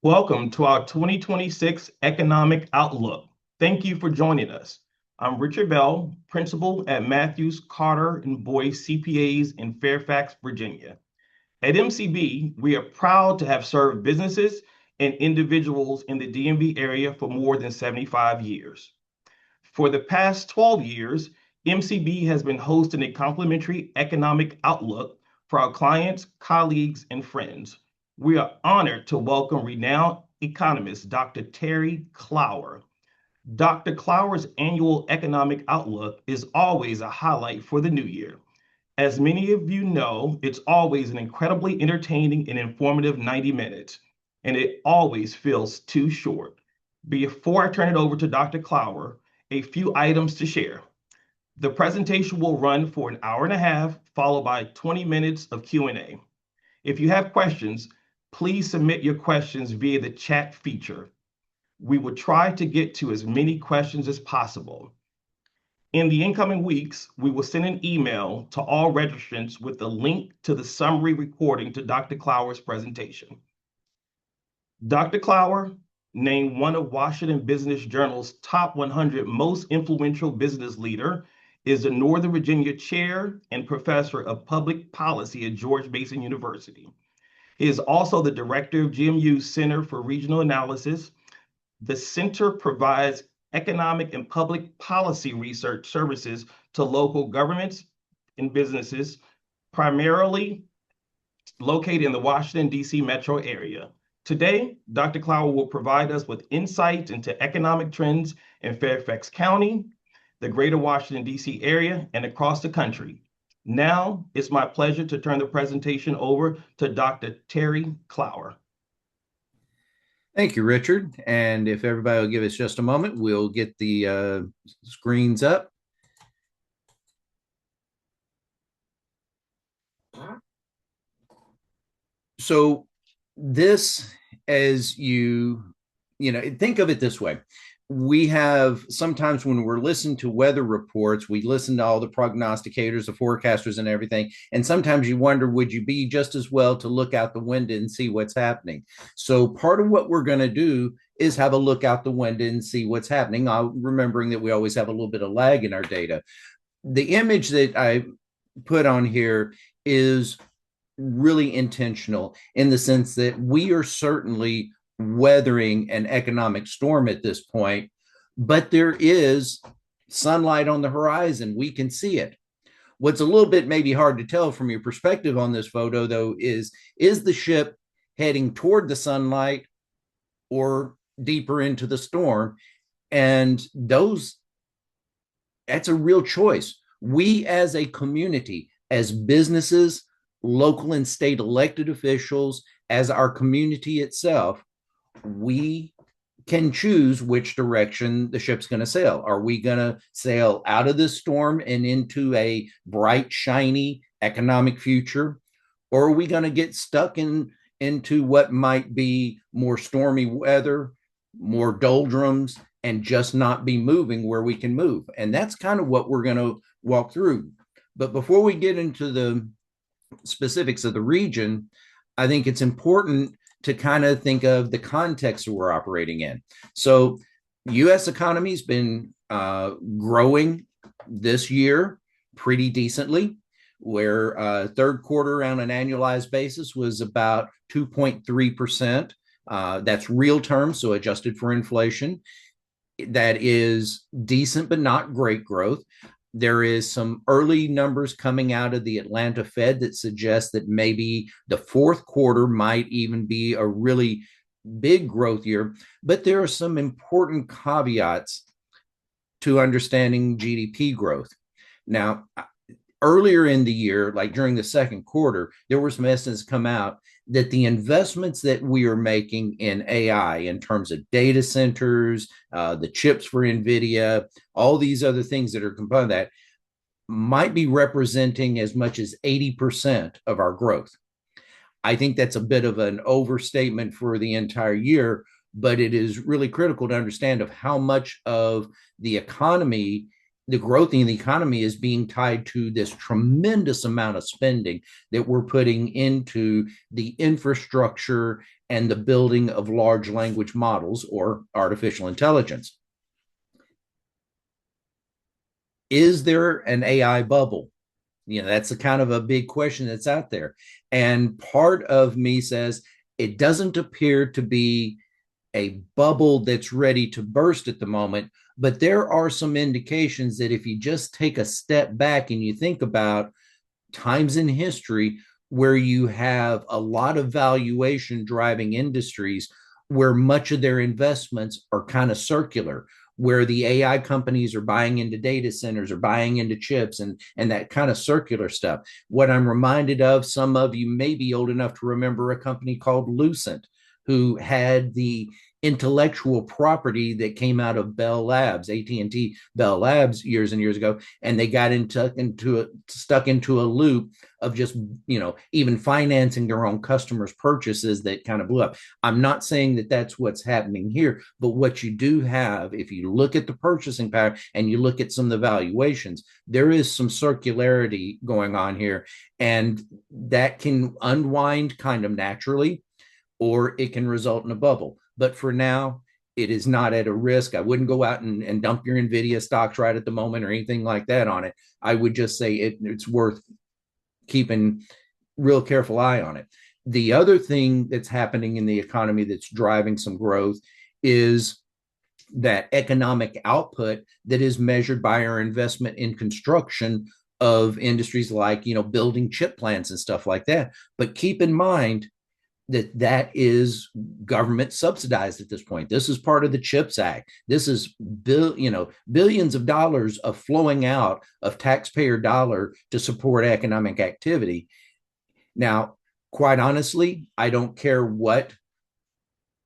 Welcome to our 2026 Economic Outlook. Thank you for joining us. I'm Richard Bell, Principal at Matthews, Carter, and Boyce CPAs in Fairfax, Virginia. At MCB, we are proud to have served businesses and individuals in the DMV area for more than 75 years. For the past 12 years, MCB has been hosting a complimentary economic outlook for our clients, colleagues, and friends. We are honored to welcome renowned economist Dr. Terry Clower. Dr. Clower's annual economic outlook is always a highlight for the new year. As many of you know, it's always an incredibly entertaining and informative 90 minutes, and it always feels too short. Before I turn it over to Dr. Clower, a few items to share. The presentation will run for an hour and a half, followed by 20 minutes of Q&A. If you have questions, please submit your questions via the chat feature. We will try to get to as many questions as possible. In the incoming weeks, we will send an email to all registrants with a link to the summary recording to Dr. Clower's presentation. Dr. Clower, named one of Washington Business Journal's top 100 most influential business leader, is the Northern Virginia Chair and Professor of Public Policy at George Mason University. He is also the Director of GMU's Center for Regional Analysis. The center provides economic and public policy research services to local governments and businesses, primarily located in the Washington, D.C. metro area. Today, Dr. Clower will provide us with insights into economic trends in Fairfax County, the greater Washington, D.C. area, and across the country. Now, it's my pleasure to turn the presentation over to Dr. Terry Clower. Thank you, Richard. And if everybody will give us just a moment, we'll get the screens up. So this, as you think of it this way. We have sometimes when we're listening to weather reports, we listen to all the prognosticators, the forecasters and everything. And sometimes you wonder, would you be just as well to look out the window and see what's happening? So part of what we're going to do is have a look out the window and see what's happening. Remembering that we always have a little bit of lag in our data. The image that I put on here is really intentional in the sense that we are certainly weathering an economic storm at this point, but there is sunlight on the horizon. We can see it. What's a little bit maybe hard to tell from your perspective on this photo, though, is the ship heading toward the sunlight or deeper into the storm? And that's a real choice. We as a community, as businesses, local and state elected officials, as our community itself, we can choose which direction the ship's going to sail. Are we going to sail out of this storm and into a bright, shiny economic future? Or are we going to get stuck into what might be more stormy weather, more doldrums, and just not be moving where we can move? And that's kind of what we're going to walk through. But before we get into the specifics of the region, I think it's important to kind of think of the context that we're operating in. So U.S. economy has been growing this year pretty decently, where third quarter on an annualized basis was about 2.3%. That's real terms, so adjusted for inflation. That is decent, but not great growth. There is some early numbers coming out of the Atlanta Fed that suggest that maybe the fourth quarter might even be a really big growth year. But there are some important caveats to understanding GDP growth. Now, earlier in the year, like during the second quarter, there were some estimates come out that the investments that we are making in AI in terms of data centers, the chips for NVIDIA, all these other things that are component of that might be representing as much as 80% of our growth. I think that's a bit of an overstatement for the entire year, but it is really critical to understand of how much of the economy the growth in the economy is being tied to this tremendous amount of spending that we're putting into the infrastructure and the building of large language models or artificial intelligence. Is there an AI bubble? That's a kind of a big question that's out there. And part of me says it doesn't appear to be a bubble that's ready to burst at the moment, but there are some indications that if you just take a step back and you think about times in history where you have a lot of valuation driving industries where much of their investments are kind of circular, where the AI companies are buying into data centers or buying into chips and that kind of circular stuff. What I'm reminded of, some of you may be old enough to remember a company called Lucent, who had the intellectual property that came out of Bell Labs, AT&T Bell Labs years and years ago, and they got stuck into a loop of just, even financing their own customers' purchases that kind of blew up. I'm not saying that that's what's happening here, but what you do have, if you look at the purchasing power and you look at some of the valuations, there is some circularity going on here, and that can unwind kind of naturally, or it can result in a bubble. But for now, it is not at a risk. I wouldn't go out and dump your NVIDIA stocks right at the moment or anything like that on it. I would just say it's worth keeping real careful eye on it. The other thing that's happening in the economy that's driving some growth is that economic output that is measured by our investment in construction of industries like, building chip plants and stuff like that. But keep in mind, that is government subsidized at this point. This is part of the CHIPS Act. This is billions of dollars of flowing out of taxpayer dollar to support economic activity. Now, quite honestly, I don't care what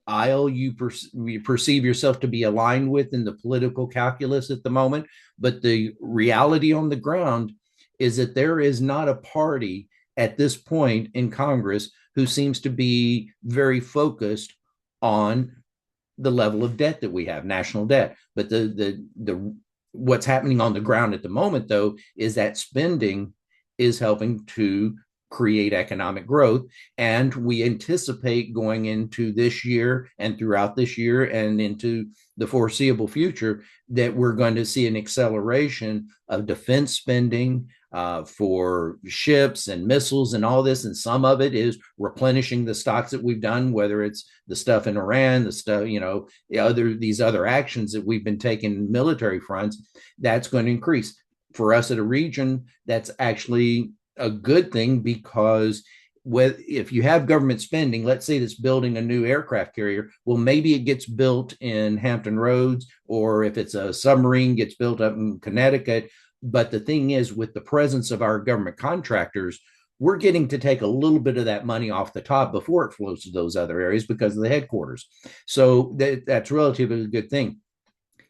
aisle you perceive yourself to be aligned with in the political calculus at the moment, but the reality on the ground is that there is not a party at this point in Congress who seems to be very focused on the level of debt that we have, national debt. But the what's happening on the ground at the moment, though, is that spending is helping to create economic growth. And we anticipate going into this year and throughout this year and into the foreseeable future that we're going to see an acceleration of defense spending for ships and missiles and all this. And some of it is replenishing the stocks that we've done, whether it's the stuff in Iran, the stuff, these other actions that we've been taking military fronts. That's going to increase. For us at a region, that's actually a good thing, because if you have government spending, let's say that's building a new aircraft carrier, well, maybe it gets built in Hampton Roads, or if it's a submarine, gets built up in Connecticut. But the thing is, with the presence of our government contractors, we're getting to take a little bit of that money off the top before it flows to those other areas because of the headquarters. So that's relatively a good thing.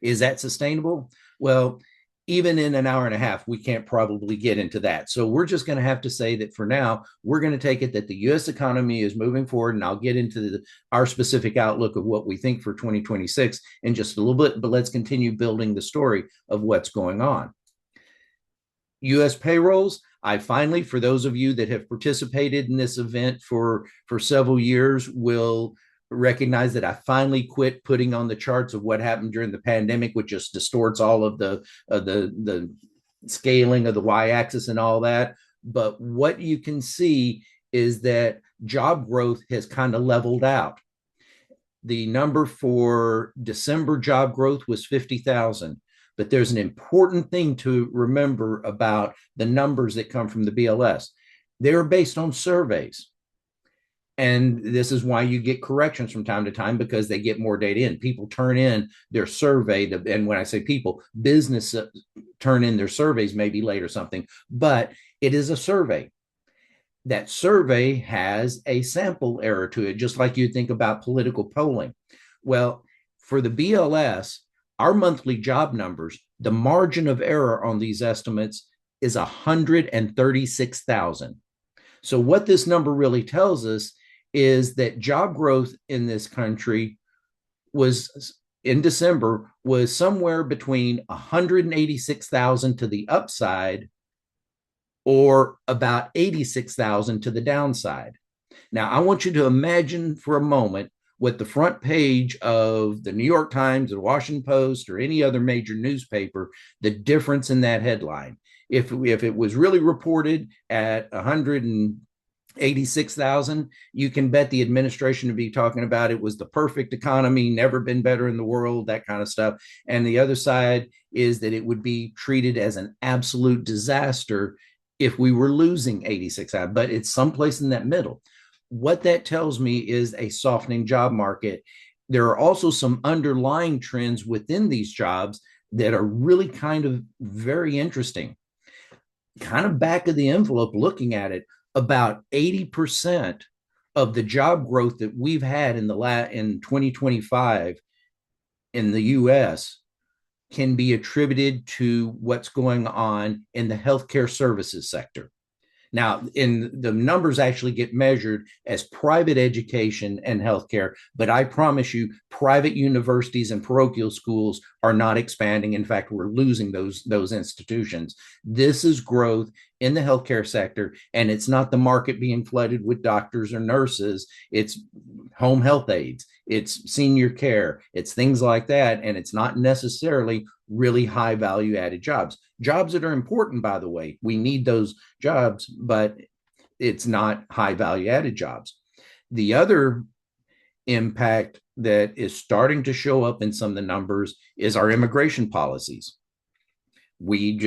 Is that sustainable? Well, even in an hour and a half, we can't probably get into that. So we're just going to have to say that for now, we're going to take it that the U.S. economy is moving forward. And I'll get into our specific outlook of what we think for 2026 in just a little bit, but let's continue building the story of what's going on. U.S. payrolls. I finally, for those of you that have participated in this event for several years, will recognize that I finally quit putting on the charts of what happened during the pandemic, which just distorts all of the scaling of the y-axis and all that. But what you can see is that job growth has kind of leveled out. The number for December job growth was 50,000. But there's an important thing to remember about the numbers that come from the BLS. They're based on surveys. And this is why you get corrections from time to time, because they get more data in. People turn in their survey. And when I say people, business turn in their surveys maybe late or something. But it is a survey. That survey has a sample error to it, just like you think about political polling. Well, for the BLS, our monthly job numbers, the margin of error on these estimates is 136,000. So what this number really tells us is that job growth in this country was in December was somewhere between 186,000 to the upside or about 86,000 to the downside. Now, I want you to imagine for a moment what the front page of the New York Times, the Washington Post, or any other major newspaper, the difference in that headline. If it was really reported at 186,000, you can bet the administration would be talking about it was the perfect economy, never been better in the world, that kind of stuff. And the other side is that it would be treated as an absolute disaster if we were losing 86,000, but it's someplace in that middle. What that tells me is a softening job market. There are also some underlying trends within these jobs that are really kind of very interesting. Kind of back of the envelope looking at it, about 80% of the job growth that we've had in 2025 in the US can be attributed to what's going on in the healthcare services sector. Now, in the numbers actually get measured as private education and healthcare, but I promise you, private universities and parochial schools are not expanding. In fact, we're losing those institutions. This is growth in the healthcare sector, and it's not the market being flooded with doctors or nurses. It's home health aides, it's senior care, it's things like that, and it's not necessarily really high value added jobs that are important, by the way. We need those jobs, but it's not high value added jobs. The other impact that is starting to show up in some of the numbers is our immigration policies. We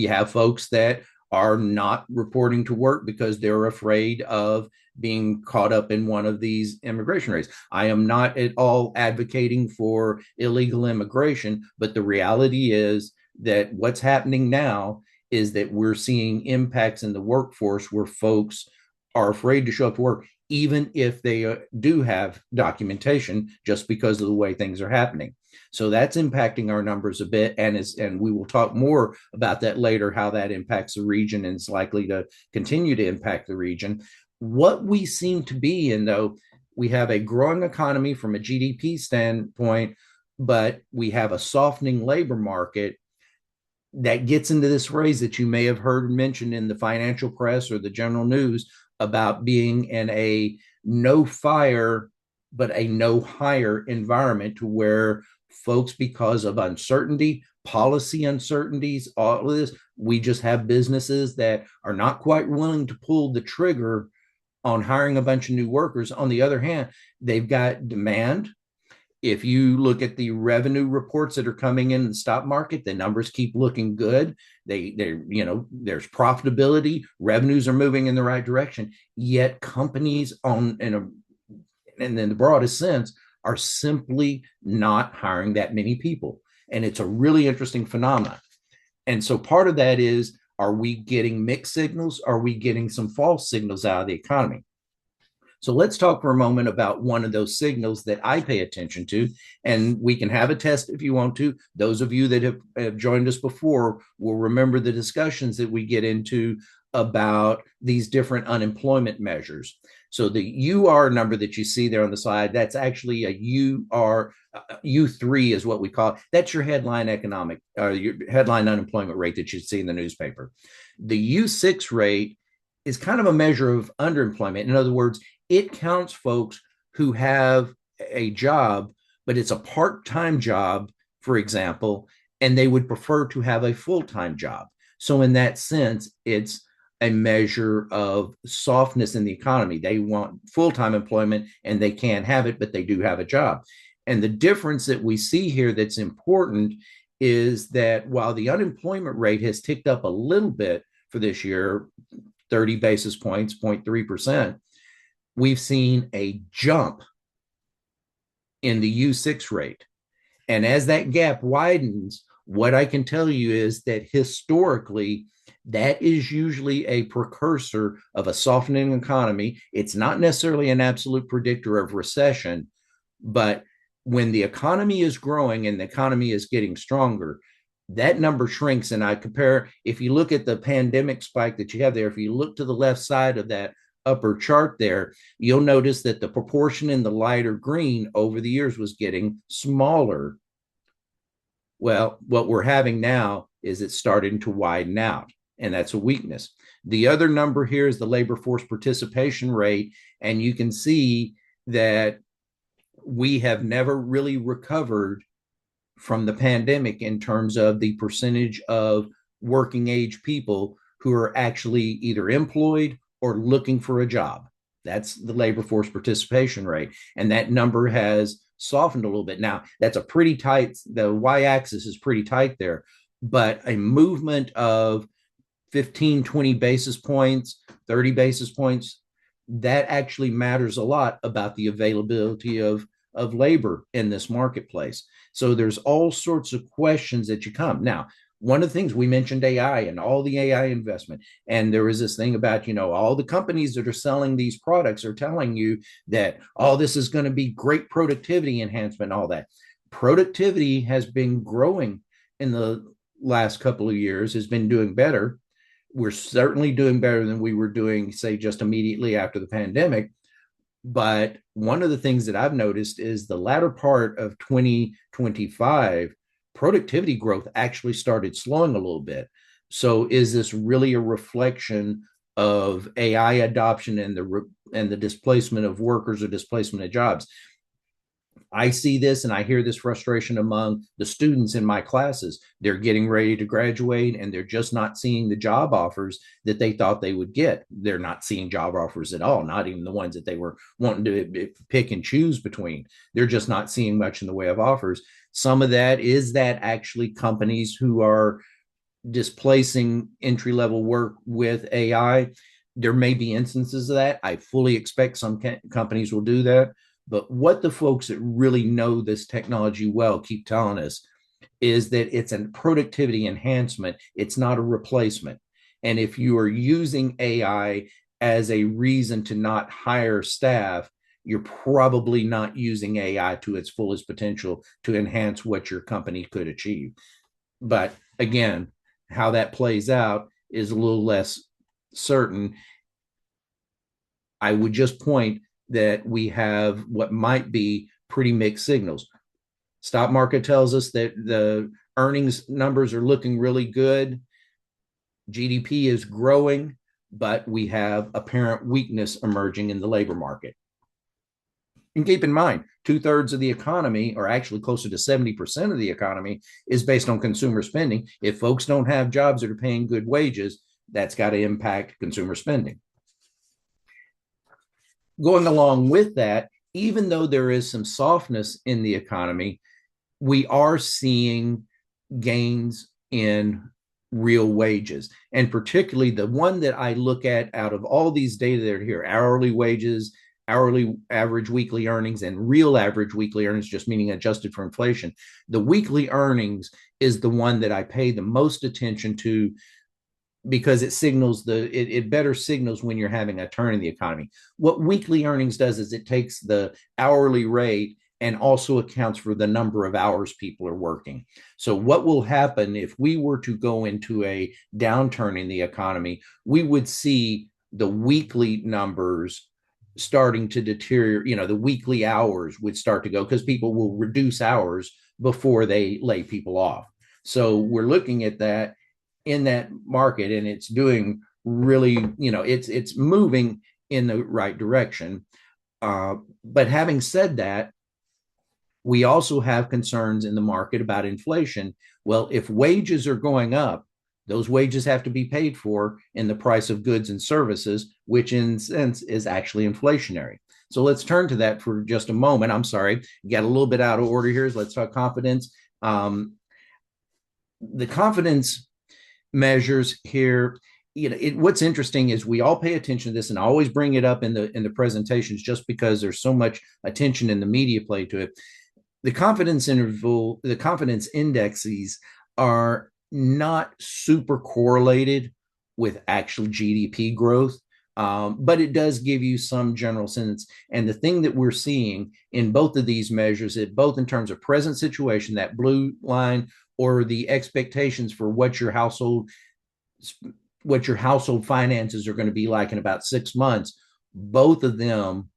have folks that are not reporting to work because they're afraid of being caught up in one of these immigration raids. I am not at all advocating for illegal immigration, but the reality is that what's happening now is that we're seeing impacts in the workforce where folks are afraid to show up to work, even if they do have documentation, just because of the way things are happening. So that's impacting our numbers a bit, and we will talk more about that later, how that impacts the region and is likely to continue to impact the region. What we seem to be in, though, we have a growing economy from a GDP standpoint, but we have a softening labor market that gets into this phrase that you may have heard mentioned in the financial press or the general news about being in a no fire, but a no hire environment, to where folks, because of uncertainty, policy uncertainties, all of this, we just have businesses that are not quite willing to pull the trigger on hiring a bunch of new workers. On the other hand, they've got demand. If you look at the revenue reports that are coming in the stock market, the numbers keep looking good. There's profitability, revenues are moving in the right direction. Yet companies in the broadest sense are simply not hiring that many people, and it's a really interesting phenomenon. And so part of that is, are we getting mixed signals? Are we getting some false signals out of the economy? So let's talk for a moment about one of those signals that I pay attention to, and we can have a test if you want to. Those of you that have joined us before will remember the discussions that we get into about these different unemployment measures. So the UR number that you see there on the slide, that's actually a UR, U3 is what we call it. That's your headline your headline unemployment rate that you see in the newspaper. The U6 rate is kind of a measure of underemployment. In other words, it counts folks who have a job, but it's a part-time job, for example, and they would prefer to have a full-time job. So in that sense, it's a measure of softness in the economy. They want full-time employment and they can't have it, but they do have a job. And the difference that we see here that's important is that while the unemployment rate has ticked up a little bit for this year, 30 basis points, 0.3%, we've seen a jump in the U6 rate. And as that gap widens, what I can tell you is that historically, that is usually a precursor of a softening economy. It's not necessarily an absolute predictor of recession, but when the economy is growing and the economy is getting stronger, that number shrinks. And I compare, if you look at the pandemic spike that you have there, if you look to the left side of that upper chart there, you'll notice that the proportion in the lighter green over the years was getting smaller. Well, what we're having now is it's starting to widen out, and that's a weakness. The other number here is the labor force participation rate, and you can see that we have never really recovered from the pandemic in terms of the percentage of working age people who are actually either employed or looking for a job. That's the labor force participation rate. And that number has softened a little bit. Now, that's a pretty tight, the y axis is pretty tight there, but a movement of 15, 20 basis points, 30 basis points, that actually matters a lot about the availability of labor in this marketplace. So there's all sorts of questions that you come. Now, one of the things we mentioned AI and all the AI investment, and there is this thing about, all the companies that are selling these products are telling you that all this is going to be great productivity enhancement and all that. Productivity has been growing in the last couple of years, has been doing better. We're certainly doing better than we were doing, say, just immediately after the pandemic. But one of the things that I've noticed is the latter part of 2025, productivity growth actually started slowing a little bit. So is this really a reflection of AI adoption and the displacement of workers or displacement of jobs? I see this and I hear this frustration among the students in my classes. They're getting ready to graduate and they're just not seeing the job offers that they thought they would get. They're not seeing job offers at all, not even the ones that they were wanting to pick and choose between. They're just not seeing much in the way of offers. Some of that is that actually companies who are displacing entry-level work with AI. There may be instances of that. I fully expect some companies will do that. But what the folks that really know this technology well keep telling us is that it's a productivity enhancement. It's not a replacement. And if you are using AI as a reason to not hire staff, you're probably not using AI to its fullest potential to enhance what your company could achieve. But again, how that plays out is a little less certain. I would just point that we have what might be pretty mixed signals. Stock market tells us that the earnings numbers are looking really good. GDP is growing, but we have apparent weakness emerging in the labor market. And keep in mind, 2/3 of the economy, or actually closer to 70% of the economy, is based on consumer spending. If folks don't have jobs that are paying good wages, that's got to impact consumer spending. Going along with that, even though there is some softness in the economy, we are seeing gains in real wages. And particularly the one that I look at out of all these data that are here, hourly wages, hourly average weekly earnings, and real average weekly earnings, just meaning adjusted for inflation. The weekly earnings is the one that I pay the most attention to because it better signals when you're having a turn in the economy. What weekly earnings does is it takes the hourly rate and also accounts for the number of hours people are working. So what will happen if we were to go into a downturn in the economy, we would see the weekly numbers starting to deteriorate. The weekly hours would start to go because people will reduce hours before they lay people off. So we're looking at that in that market, and it's doing really, it's moving in the right direction. But having said that, we also have concerns in the market about inflation. Well, if wages are going up, those wages have to be paid for in the price of goods and services, which in a sense is actually inflationary. So let's turn to that for just a moment. I'm sorry, got a little bit out of order here. Let's talk confidence. The confidence measures here, what's interesting is we all pay attention to this, and I always bring it up in the presentations just because there's so much attention in the media play to it. The confidence interval, the confidence indexes are not super correlated with actual GDP growth, but it does give you some general sense. And the thing that we're seeing in both of these measures, both in terms of present situation, that blue line, or the expectations for what your household finances are going to be like in about 6 months, both of them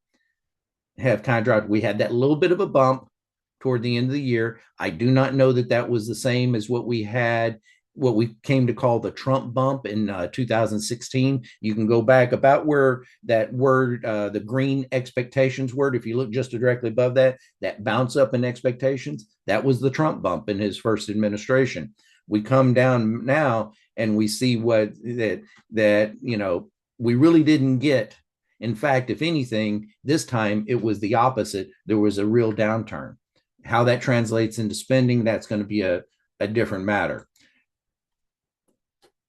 have kind of dropped. We had that little bit of a bump toward the end of the year. I do not know that that was the same as what we had, what we came to call the Trump bump in 2016. You can go back about where that word, the green expectations word, if you look just directly above that, that bounce up in expectations, that was the Trump bump in his first administration. We come down now and we see what that we really didn't get. In fact, if anything, this time it was the opposite. There was a real downturn. How that translates into spending, that's going to be a different matter.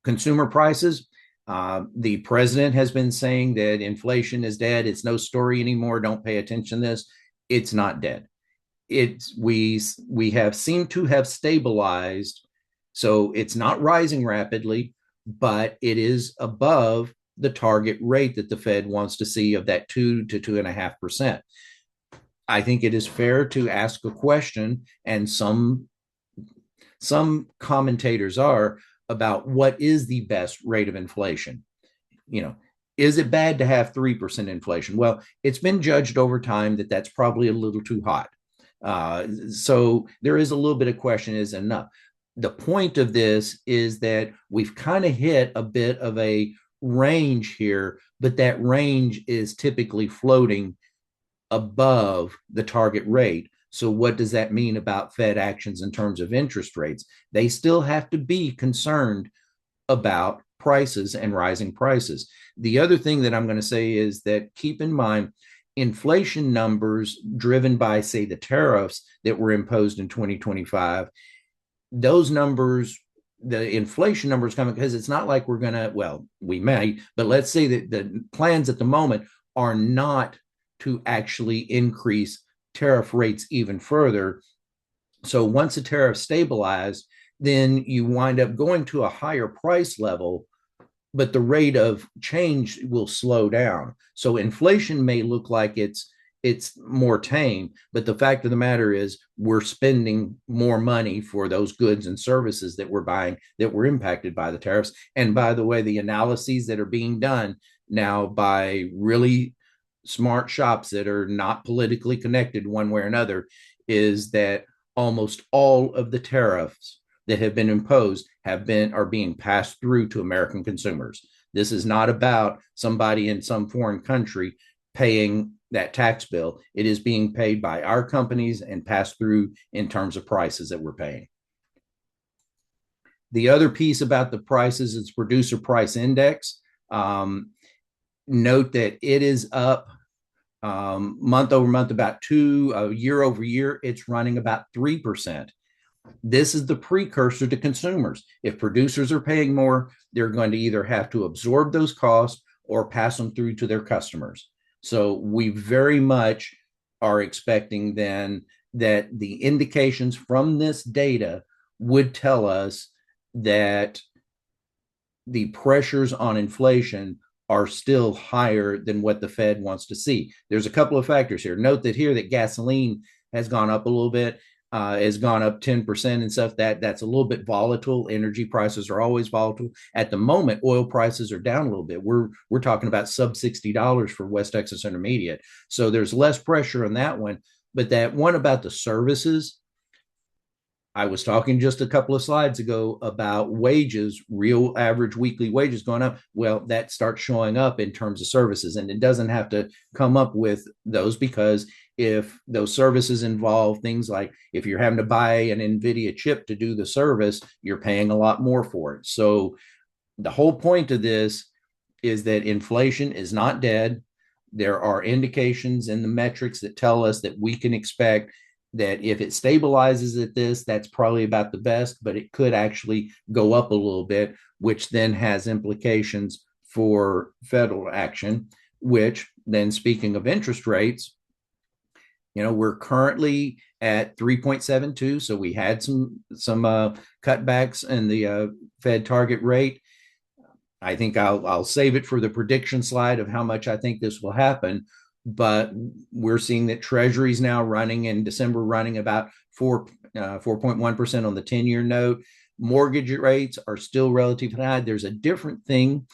Consumer prices, the president has been saying that inflation is dead. It's no story anymore. Don't pay attention to this. It's not dead. We have seemed to have stabilized. So it's not rising rapidly, but it is above the target rate that the Fed wants to see of that 2 to 2.5%. I think it is fair to ask a question, and some commentators are, about what is the best rate of inflation. Is it bad to have 3% inflation? Well, it's been judged over time that that's probably a little too hot. So there is a little bit of question, is enough? The point of this is that we've kind of hit a bit of a range here, but that range is typically floating above the target rate. So what does that mean about Fed actions in terms of interest rates? They still have to be concerned about prices and rising prices. The other thing that I'm going to say is that keep in mind, inflation numbers driven by, say, the tariffs that were imposed in 2025, those numbers, the inflation numbers coming, because it's not like we're going to, well, we may, but let's say that the plans at the moment are not to actually increase tariff rates even further. So once the tariffs stabilize, then you wind up going to a higher price level, but the rate of change will slow down. So inflation may look like it's more tame, but the fact of the matter is we're spending more money for those goods and services that we're buying that were impacted by the tariffs. And by the way, the analyses that are being done now by really smart shops that are not politically connected one way or another is that almost all of the tariffs that have been imposed are being passed through to American consumers. This is not about somebody in some foreign country paying that tax bill. It is being paid by our companies and passed through in terms of prices that we're paying. The other piece about the prices is producer price index. Note that it is up month over month about 2, year over year. It's running about 3%. This is the precursor to consumers. If producers are paying more, they're going to either have to absorb those costs or pass them through to their customers. So we very much are expecting then that the indications from this data would tell us that the pressures on inflation are still higher than what the Fed wants to see. There's a couple of factors here. Note that here that gasoline has gone up a little bit, has gone up 10% and stuff. That's a little bit volatile. Energy prices are always volatile. At the moment, oil prices are down a little bit. We're talking about sub $60 for West Texas Intermediate. So there's less pressure on that one. But that one about the services, I was talking just a couple of slides ago about wages, real average weekly wages going up. Well, that starts showing up in terms of services, and it doesn't have to come up with those, because if those services involve things like if you're having to buy an NVIDIA chip to do the service, you're paying a lot more for it. So the whole point of this is that inflation is not dead. There are indications in the metrics that tell us that we can expect that if it stabilizes at this, that's probably about the best, but it could actually go up a little bit, which then has implications for federal action, which then, speaking of interest rates, we're currently at 3.72. So we had some cutbacks in the Fed target rate. I think I'll save it for the prediction slide of how much I think this will happen. But we're seeing that Treasury's now running in December, running about 4.1% on the 10-year note. Mortgage rates are still relatively high. There's a different thing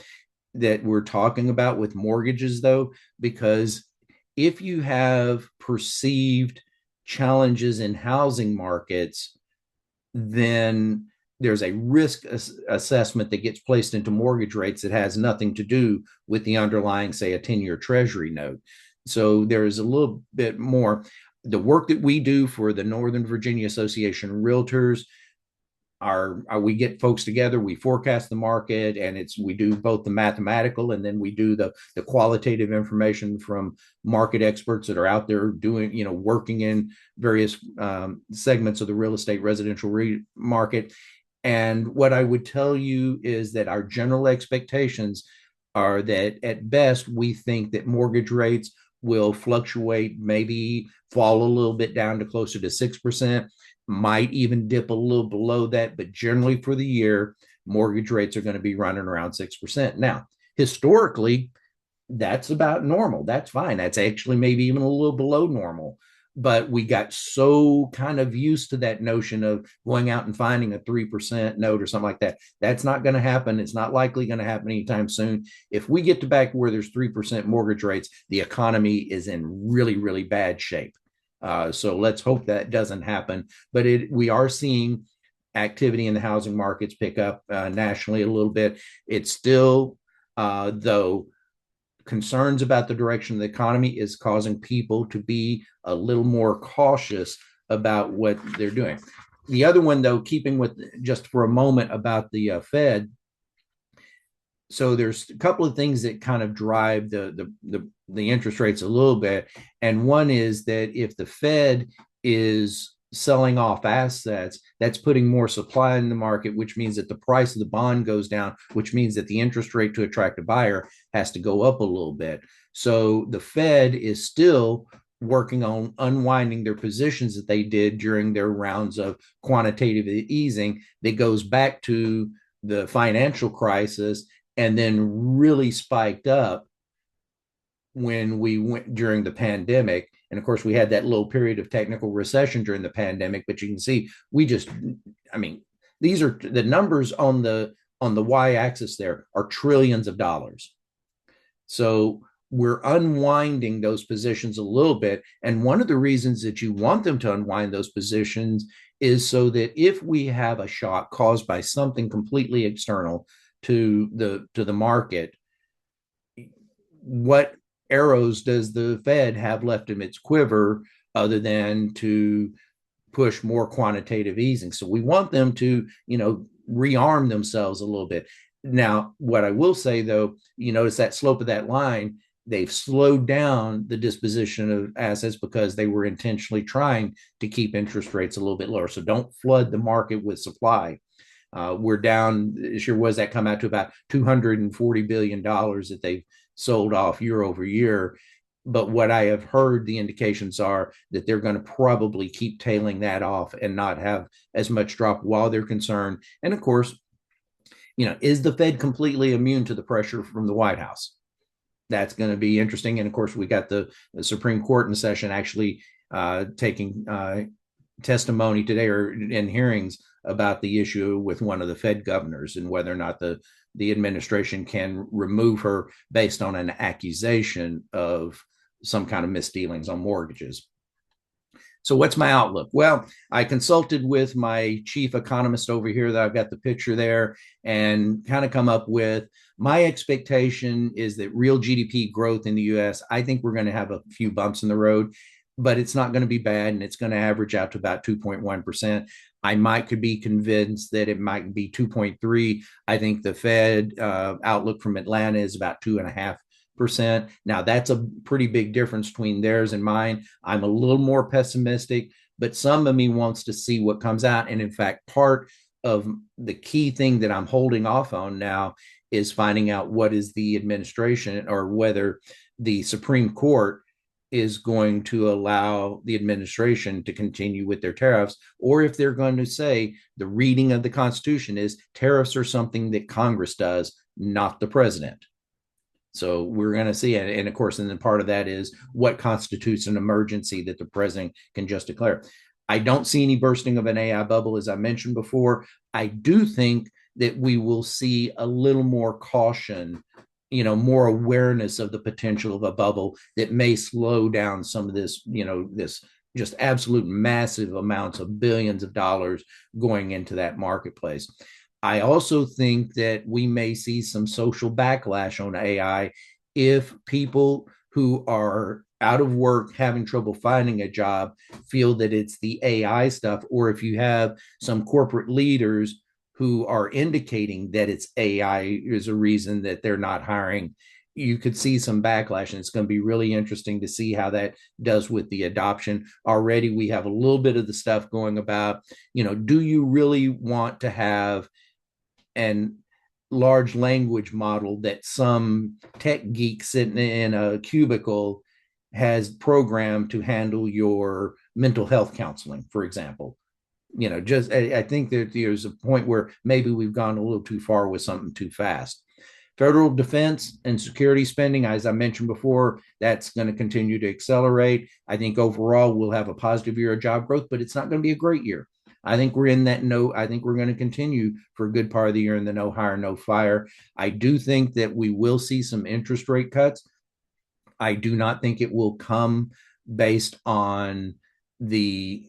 that we're talking about with mortgages, though, because if you have perceived challenges in housing markets, then there's a risk assessment that gets placed into mortgage rates that has nothing to do with the underlying, say, a 10-year treasury note. So there's a little bit more. The work that we do for the Northern Virginia Association of Realtors, we get folks together, we forecast the market, and we do both the mathematical and then we do the qualitative information from market experts that are out there doing, working in various segments of the real estate residential market. And what I would tell you is that our general expectations are that at best we think that mortgage rates will fluctuate, maybe fall a little bit down to closer to 6%, might even dip a little below that, but generally for the year, mortgage rates are going to be running around 6%. Now, historically, that's about normal. That's fine. That's actually maybe even a little below normal. But we got so kind of used to that notion of going out and finding a 3% note or something like that. That's not going to happen. It's not likely going to happen anytime soon. If we get to back where there's 3% mortgage rates, the economy is in really, really bad shape. So let's hope that doesn't happen. But we are seeing activity in the housing markets pick up nationally a little bit. It's still, though, concerns about the direction of the economy is causing people to be a little more cautious about what they're doing. The other one, though, keeping with just for a moment about the Fed. So there's a couple of things that kind of drive the interest rates a little bit. And one is that if the Fed is selling off assets, that's putting more supply in the market, which means that the price of the bond goes down, which means that the interest rate to attract a buyer has to go up a little bit. So the Fed is still working on unwinding their positions that they did during their rounds of quantitative easing that goes back to the financial crisis and then really spiked up when we went during the pandemic. And of course, we had that little period of technical recession during the pandemic, but you can see these are the numbers on the y-axis there are trillions of dollars. So we're unwinding those positions a little bit. And one of the reasons that you want them to unwind those positions is so that if we have a shock caused by something completely external to the market, what arrows does the Fed have left in its quiver other than to push more quantitative easing? So we want them to, rearm themselves a little bit. Now, what I will say, though, you notice that slope of that line, they've slowed down the disposition of assets because they were intentionally trying to keep interest rates a little bit lower. So don't flood the market with supply. We're down this year. Was that come out to about $240 billion that they've sold off year over year? But what I have heard, the indications are that they're going to probably keep tailing that off and not have as much drop while they're concerned. And of course, is the Fed completely immune to the pressure from the White House? That's going to be interesting. And of course, we got the Supreme Court in session actually taking testimony today or in hearings about the issue with one of the Fed governors and whether or not the administration can remove her based on an accusation of some kind of misdealings on mortgages. So what's my outlook? Well, I consulted with my chief economist over here that I've got the picture there and kind of come up with my expectation is that real GDP growth in the US, I think we're going to have a few bumps in the road, but it's not going to be bad and it's going to average out to about 2.1%. Could be convinced that it might be 2.3. I think the Fed outlook from Atlanta is about 2.5%. Now that's a pretty big difference between theirs and mine. I'm a little more pessimistic, but some of me wants to see what comes out. And in fact, part of the key thing that I'm holding off on now is finding out what is the administration or whether the Supreme Court is going to allow the administration to continue with their tariffs, or if they're going to say the reading of the Constitution is tariffs are something that Congress does, not the president. So we're going to see it. And of course, and then part of that is what constitutes an emergency that the president can just declare. I don't see any bursting of an AI bubble, as I mentioned before. I do think that we will see a little more caution more awareness of the potential of a bubble that may slow down some of this, this just absolute massive amounts of billions of dollars going into that marketplace. I also think that we may see some social backlash on AI if people who are out of work, having trouble finding a job, feel that it's the AI stuff, or if you have some corporate leaders who are indicating that it's AI is a reason that they're not hiring, you could see some backlash. And it's going to be really interesting to see how that does with the adoption. Already, we have a little bit of the stuff going about, do you really want to have an large language model that some tech geek sitting in a cubicle has programmed to handle your mental health counseling, for example? Just I think that there's a point where maybe we've gone a little too far with something too fast. Federal defense and security spending, as I mentioned before, that's going to continue to accelerate. I think overall we'll have a positive year of job growth, but it's not going to be a great year. I think we're in that no, I think we're going to continue for a good part of the year in the no hire, no fire. I do think that we will see some interest rate cuts. I do not think it will come based on the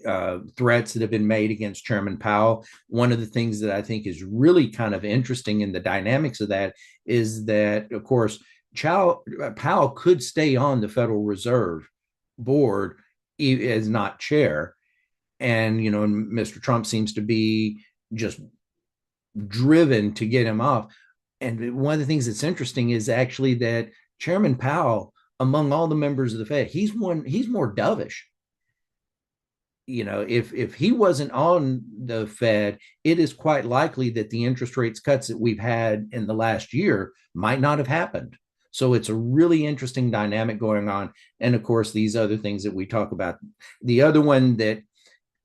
threats that have been made against Chairman Powell. One of the things that I think is really kind of interesting in the dynamics of that is that, of course, Powell could stay on the Federal Reserve Board as not chair. And, Mr. Trump seems to be just driven to get him off. And one of the things that's interesting is actually that Chairman Powell, among all the members of the Fed, he's more dovish. If he wasn't on the Fed, it is quite likely that the interest rates cuts that we've had in the last year might not have happened. So it's a really interesting dynamic going on. And of course, these other things that we talk about. The other one that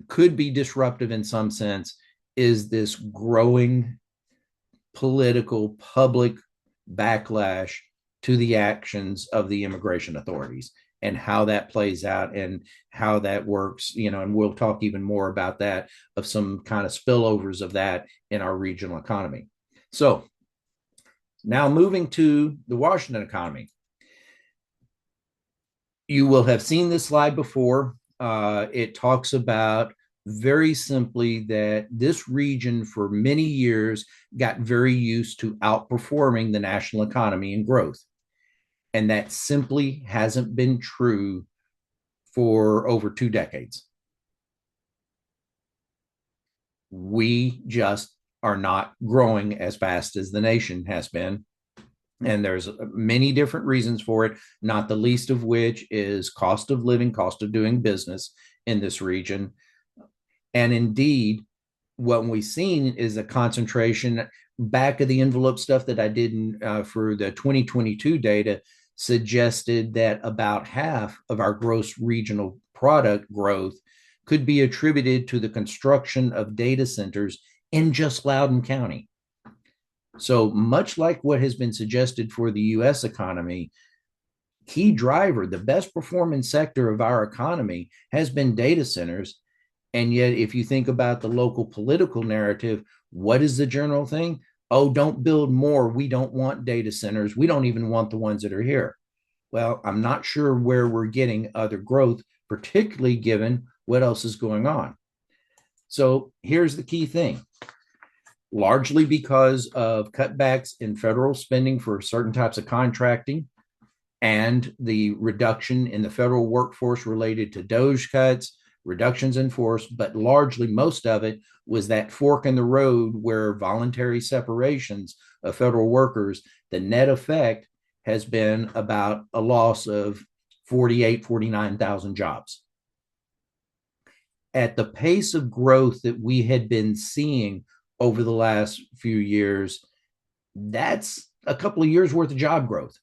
could be disruptive in some sense is this growing political public backlash to the actions of the immigration authorities and how that plays out and how that works, and we'll talk even more about that, of some kind of spillovers of that in our regional economy. So now moving to the Washington economy. You will have seen this slide before. It talks about very simply that this region for many years got very used to outperforming the national economy in growth. And that simply hasn't been true for over 2 decades. We just are not growing as fast as the nation has been. And there's many different reasons for it, not the least of which is cost of living, cost of doing business in this region. And indeed, what we've seen is a concentration. Back of the envelope stuff that I did for the 2022 data suggested that about half of our gross regional product growth could be attributed to the construction of data centers in just Loudoun County. So much like what has been suggested for the US economy, key driver, the best performing sector of our economy has been data centers. And yet, if you think about the local political narrative, what is the general thing? Oh, don't build more. We don't want data centers. We don't even want the ones that are here. Well, I'm not sure where we're getting other growth, particularly given what else is going on. So here's the key thing. Largely because of cutbacks in federal spending for certain types of contracting and the reduction in the federal workforce related to DOGE cuts, reductions in force, but largely most of it was that fork in the road where voluntary separations of federal workers, the net effect has been about a loss of 49,000 jobs. At the pace of growth that we had been seeing over the last few years, that's a couple of years worth of job growth.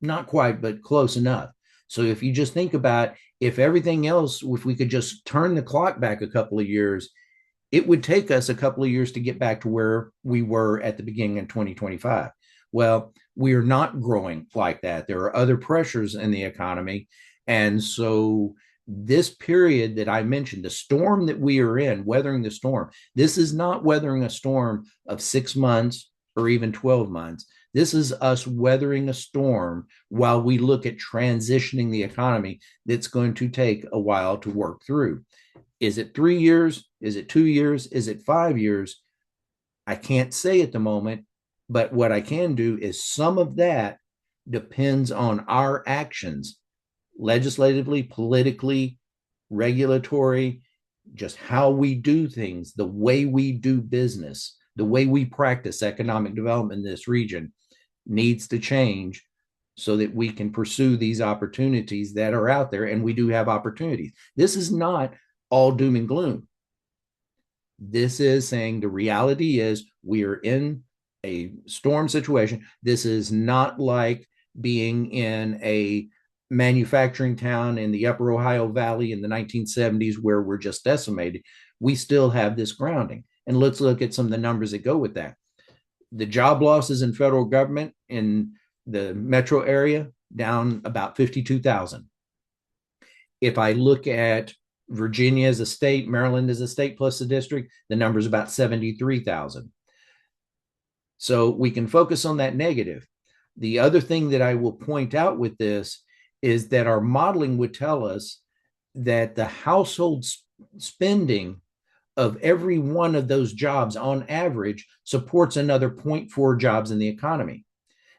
Not quite, but close enough. So if you just think about if everything else, if we could just turn the clock back a couple of years, it would take us a couple of years to get back to where we were at the beginning of 2025. Well, we are not growing like that. There are other pressures in the economy. And so this period that I mentioned, the storm that we are in, weathering the storm, this is not weathering a storm of 6 months or even 12 months. This is us weathering a storm while we look at transitioning the economy that's going to take a while to work through. Is it 3 years? Is it 2 years? Is it 5 years? I can't say at the moment, but what I can do is some of that depends on our actions legislatively, politically, regulatory, just how we do things, the way we do business, the way we practice economic development in this region needs to change so that we can pursue these opportunities that are out there. And we do have opportunities. This is not all doom and gloom. This is saying the reality is we are in a storm situation. This is not like being in a manufacturing town in the upper Ohio Valley in the 1970s where we're just decimated. We still have this grounding. And let's look at some of the numbers that go with that. The job losses in federal government in the metro area down about 52,000. If I look at Virginia as a state, Maryland as a state plus the district, the number is about 73,000. So we can focus on that negative. The other thing that I will point out with this is that our modeling would tell us that the household spending of every one of those jobs on average supports another 0.4 jobs in the economy.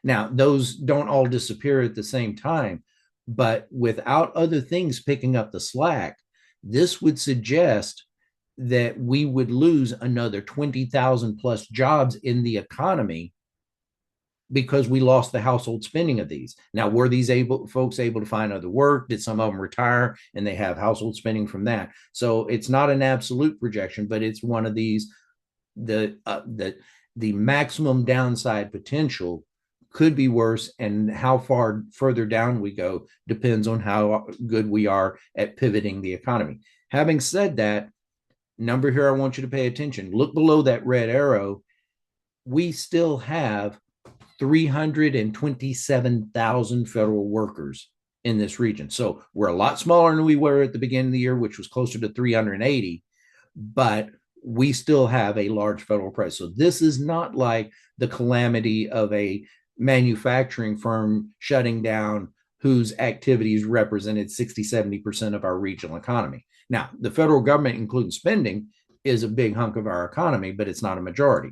Now, those don't all disappear at the same time, but without other things picking up the slack, this would suggest that we would lose another 20,000 plus jobs in the economy because we lost the household spending of these. Now, were these folks able to find other work? Did some of them retire and they have household spending from that? So it's not an absolute projection, but it's one of these, the maximum downside potential could be worse, and how far further down we go depends on how good we are at pivoting the economy. Having said that, number here, I want you to pay attention. Look below that red arrow. We still have 327,000 federal workers in this region. So we're a lot smaller than we were at the beginning of the year, which was closer to 380, but we still have a large federal presence. So this is not like the calamity of a manufacturing firm shutting down whose activities represented 60-70% of our regional economy. Now, the federal government, including spending, is a big hunk of our economy, but it's not a majority.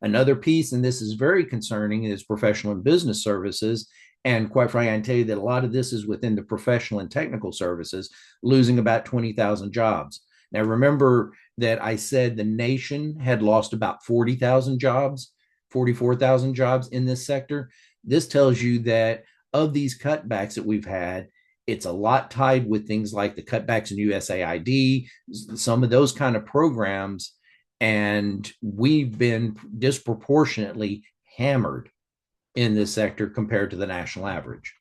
Another piece, and this is very concerning, is professional and business services. And quite frankly, I can tell you that a lot of this is within the professional and technical services, losing about 20,000 jobs. Now, remember that I said the nation had lost about 40,000 jobs, 44,000 jobs in this sector. This tells you that of these cutbacks that we've had, it's a lot tied with things like the cutbacks in USAID, some of those kind of programs. And we've been disproportionately hammered in this sector compared to the national average.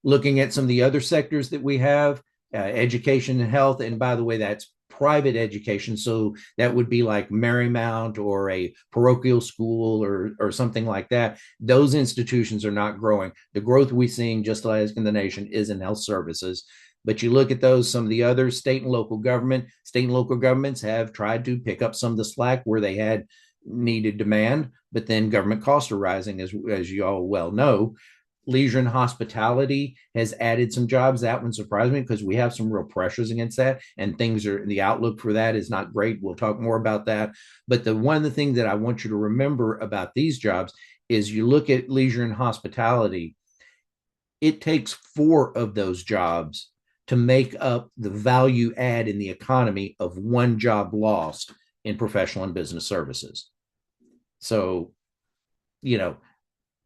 Looking at some of the other sectors that we have, education and health, and by the way, that's private education. So that would be like Marymount or a parochial school or something like that. Those institutions are not growing. The growth we're seeing, just like in the nation, is in health services. But you look at those, some of the other state and local governments have tried to pick up some of the slack where they had needed demand, but then government costs are rising, as you all well know. Leisure and hospitality has added some jobs. That one surprised me because we have some real pressures against that, and the outlook for that is not great. We'll talk more about that. But one of the things that I want you to remember about these jobs is you look at leisure and hospitality, it takes 4 of those jobs to make up the value add in the economy of one job lost in professional and business services. So,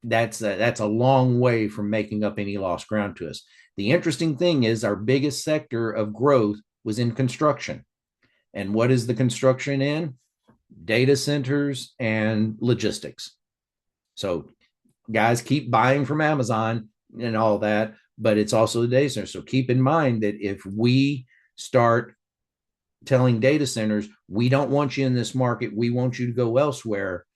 that's a long way from making up any lost ground to us. The interesting thing is our biggest sector of growth was in construction. And what is the construction in? Data centers and logistics. So guys, keep buying from Amazon and all that, but it's also the data center. So keep in mind that if we start telling data centers, we don't want you in this market, we want you to go elsewhere,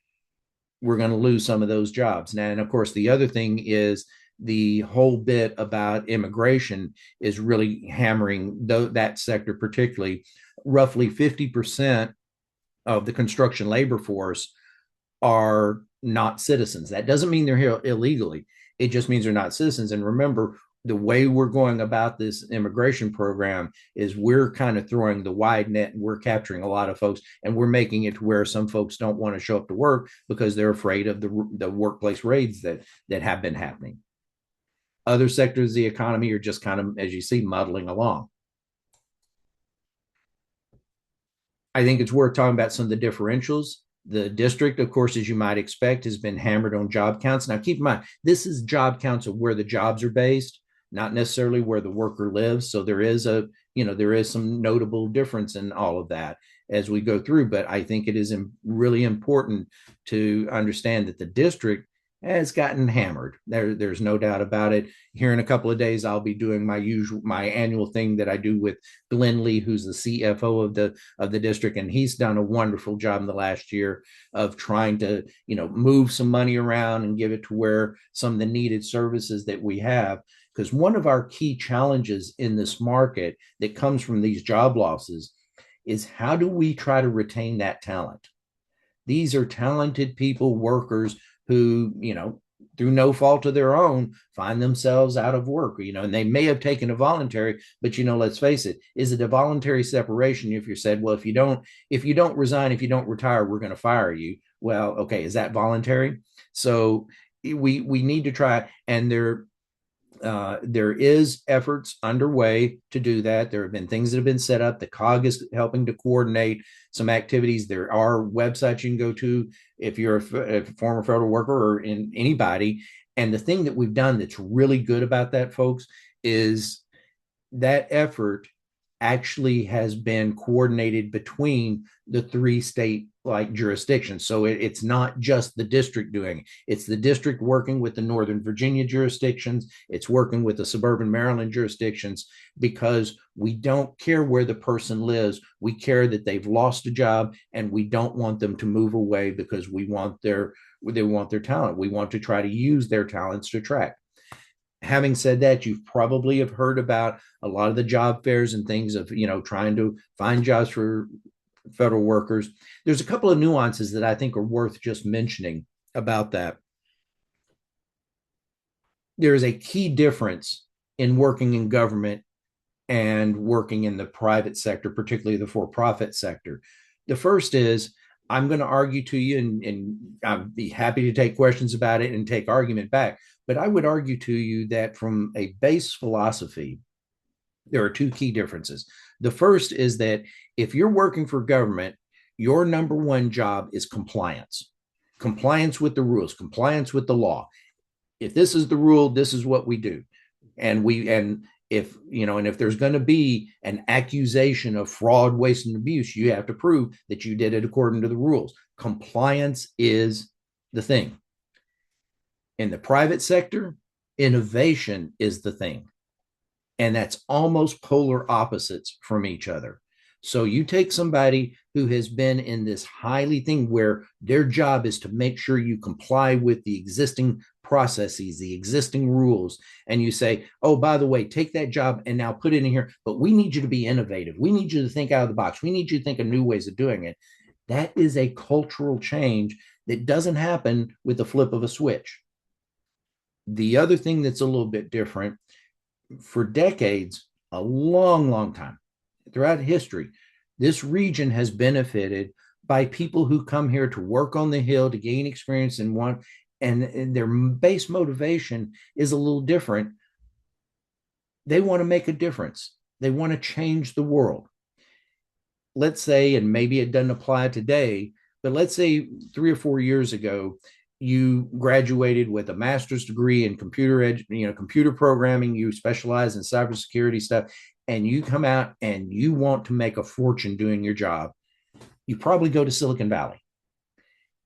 we're going to lose some of those jobs. Now, and of course, the other thing is the whole bit about immigration is really hammering that sector particularly. Roughly 50% of the construction labor force are not citizens. That doesn't mean they're here illegally. It just means they're not citizens. And remember, the way we're going about this immigration program is we're kind of throwing the wide net and we're capturing a lot of folks, and we're making it to where some folks don't want to show up to work because they're afraid of the workplace raids that have been happening. Other sectors of the economy are just kind of, as you see, muddling along. I think it's worth talking about some of the differentials. The district, of course, as you might expect, has been hammered on job counts. Now, keep in mind, this is job counts of where the jobs are based, not necessarily where the worker lives. So there is there is some notable difference in all of that as we go through. But I think it is really important to understand that the district has gotten hammered. There's no doubt about it. Here in a couple of days, I'll be doing my annual thing that I do with Glenn Lee, who's the CFO of the district, and he's done a wonderful job in the last year of trying to move some money around and give it to where some of the needed services that we have. Because one of our key challenges in this market that comes from these job losses is how do we try to retain that talent? These are talented people, workers who, through no fault of their own, find themselves out of work, and they may have taken a voluntary, but let's face it, is it a voluntary separation if you're said, well, if you don't resign, if you don't retire, we're going to fire you? Well, okay, is that voluntary? So we need to try, and there is efforts underway to do that. There have been things that have been set up. The COG is helping to coordinate some activities. There are websites you can go to if you're a former federal worker or in anybody. And the thing that we've done that's really good about that, folks, is that effort actually has been coordinated between the three state jurisdictions. So it's not just the district doing it. It's the district working with the Northern Virginia jurisdictions. It's working with the suburban Maryland jurisdictions, because we don't care where the person lives. We care that they've lost a job, and we don't want them to move away because they want their talent. We want to try to use their talents to attract. Having said that, you probably have heard about a lot of the job fairs and things of, trying to find jobs for federal workers. There's a couple of nuances that I think are worth just mentioning about that. There is a key difference in working in government and working in the private sector, particularly the for-profit sector. The first is, I'm going to argue to you, and I'd be happy to take questions about it and take argument back. But I would argue to you that from a base philosophy, there are two key differences. The first is that if you're working for government, your number one job is compliance with the rules, compliance with the law. If this is the rule, this is what we do. And if there's going to be an accusation of fraud, waste, and abuse, you have to prove that you did it according to the rules. Compliance is the thing. In the private sector, innovation is the thing. And that's almost polar opposites from each other. So you take somebody who has been in this highly thing where their job is to make sure you comply with the existing processes, the existing rules, and you say, oh, by the way, take that job and now put it in here, but we need you to be innovative. We need you to think out of the box. We need you to think of new ways of doing it. That is a cultural change that doesn't happen with the flip of a switch. The other thing that's a little bit different, for decades, a long, long time, throughout history, this region has benefited by people who come here to work on the Hill, to gain experience and their base motivation is a little different. They want to make a difference. They want to change the world. Let's say, and maybe it doesn't apply today, but let's say 3 or 4 years ago, you graduated with a master's degree in computer programming, you specialize in cybersecurity stuff, and you come out and you want to make a fortune doing your job. You probably go to Silicon Valley.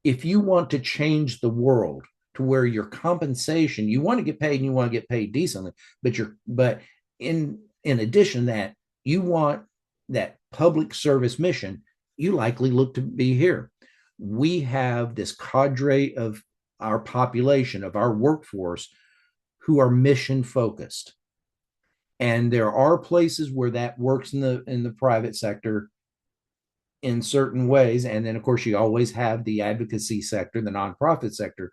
If you want to change the world to where your compensation, you want to get paid and you want to get paid decently, but in addition to that, you want that public service mission, you likely look to be here. We have this cadre of our population, of our workforce, who are mission focused. And there are places where that works in the private sector. in certain ways. And then, of course, you always have the advocacy sector, the nonprofit sector.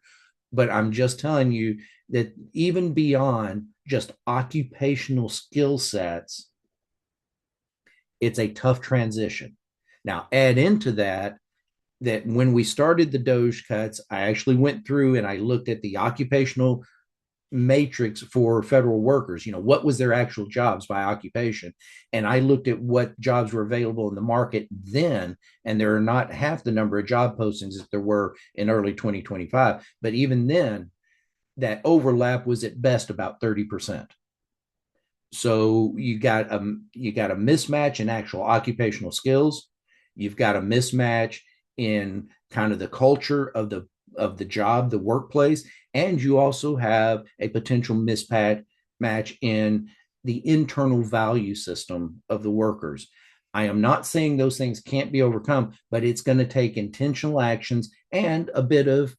But I'm just telling you that even beyond just occupational skill sets, it's a tough transition. Now, add into that that when we started the Doge cuts, I actually went through and I looked at the occupational matrix for federal workers. What was their actual jobs by occupation? And I looked at what jobs were available in the market then, and there are not half the number of job postings that there were in early 2025. But even then, that overlap was at best about 30%. So you got a mismatch in actual occupational skills. You've got a mismatch in kind of the culture of the job, the workplace, and you also have a potential mismatch in the internal value system of the workers. I am not saying those things can't be overcome, but it's going to take intentional actions and a bit of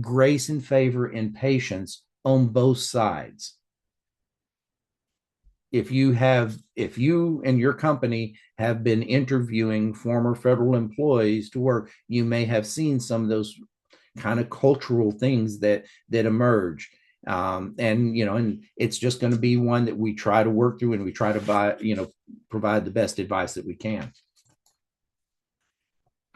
grace and favor and patience on both sides. If you and your company have been interviewing former federal employees to work, you may have seen some of those kind of cultural things that emerge. And it's just going to be one that we try to work through, and we try to provide the best advice that we can.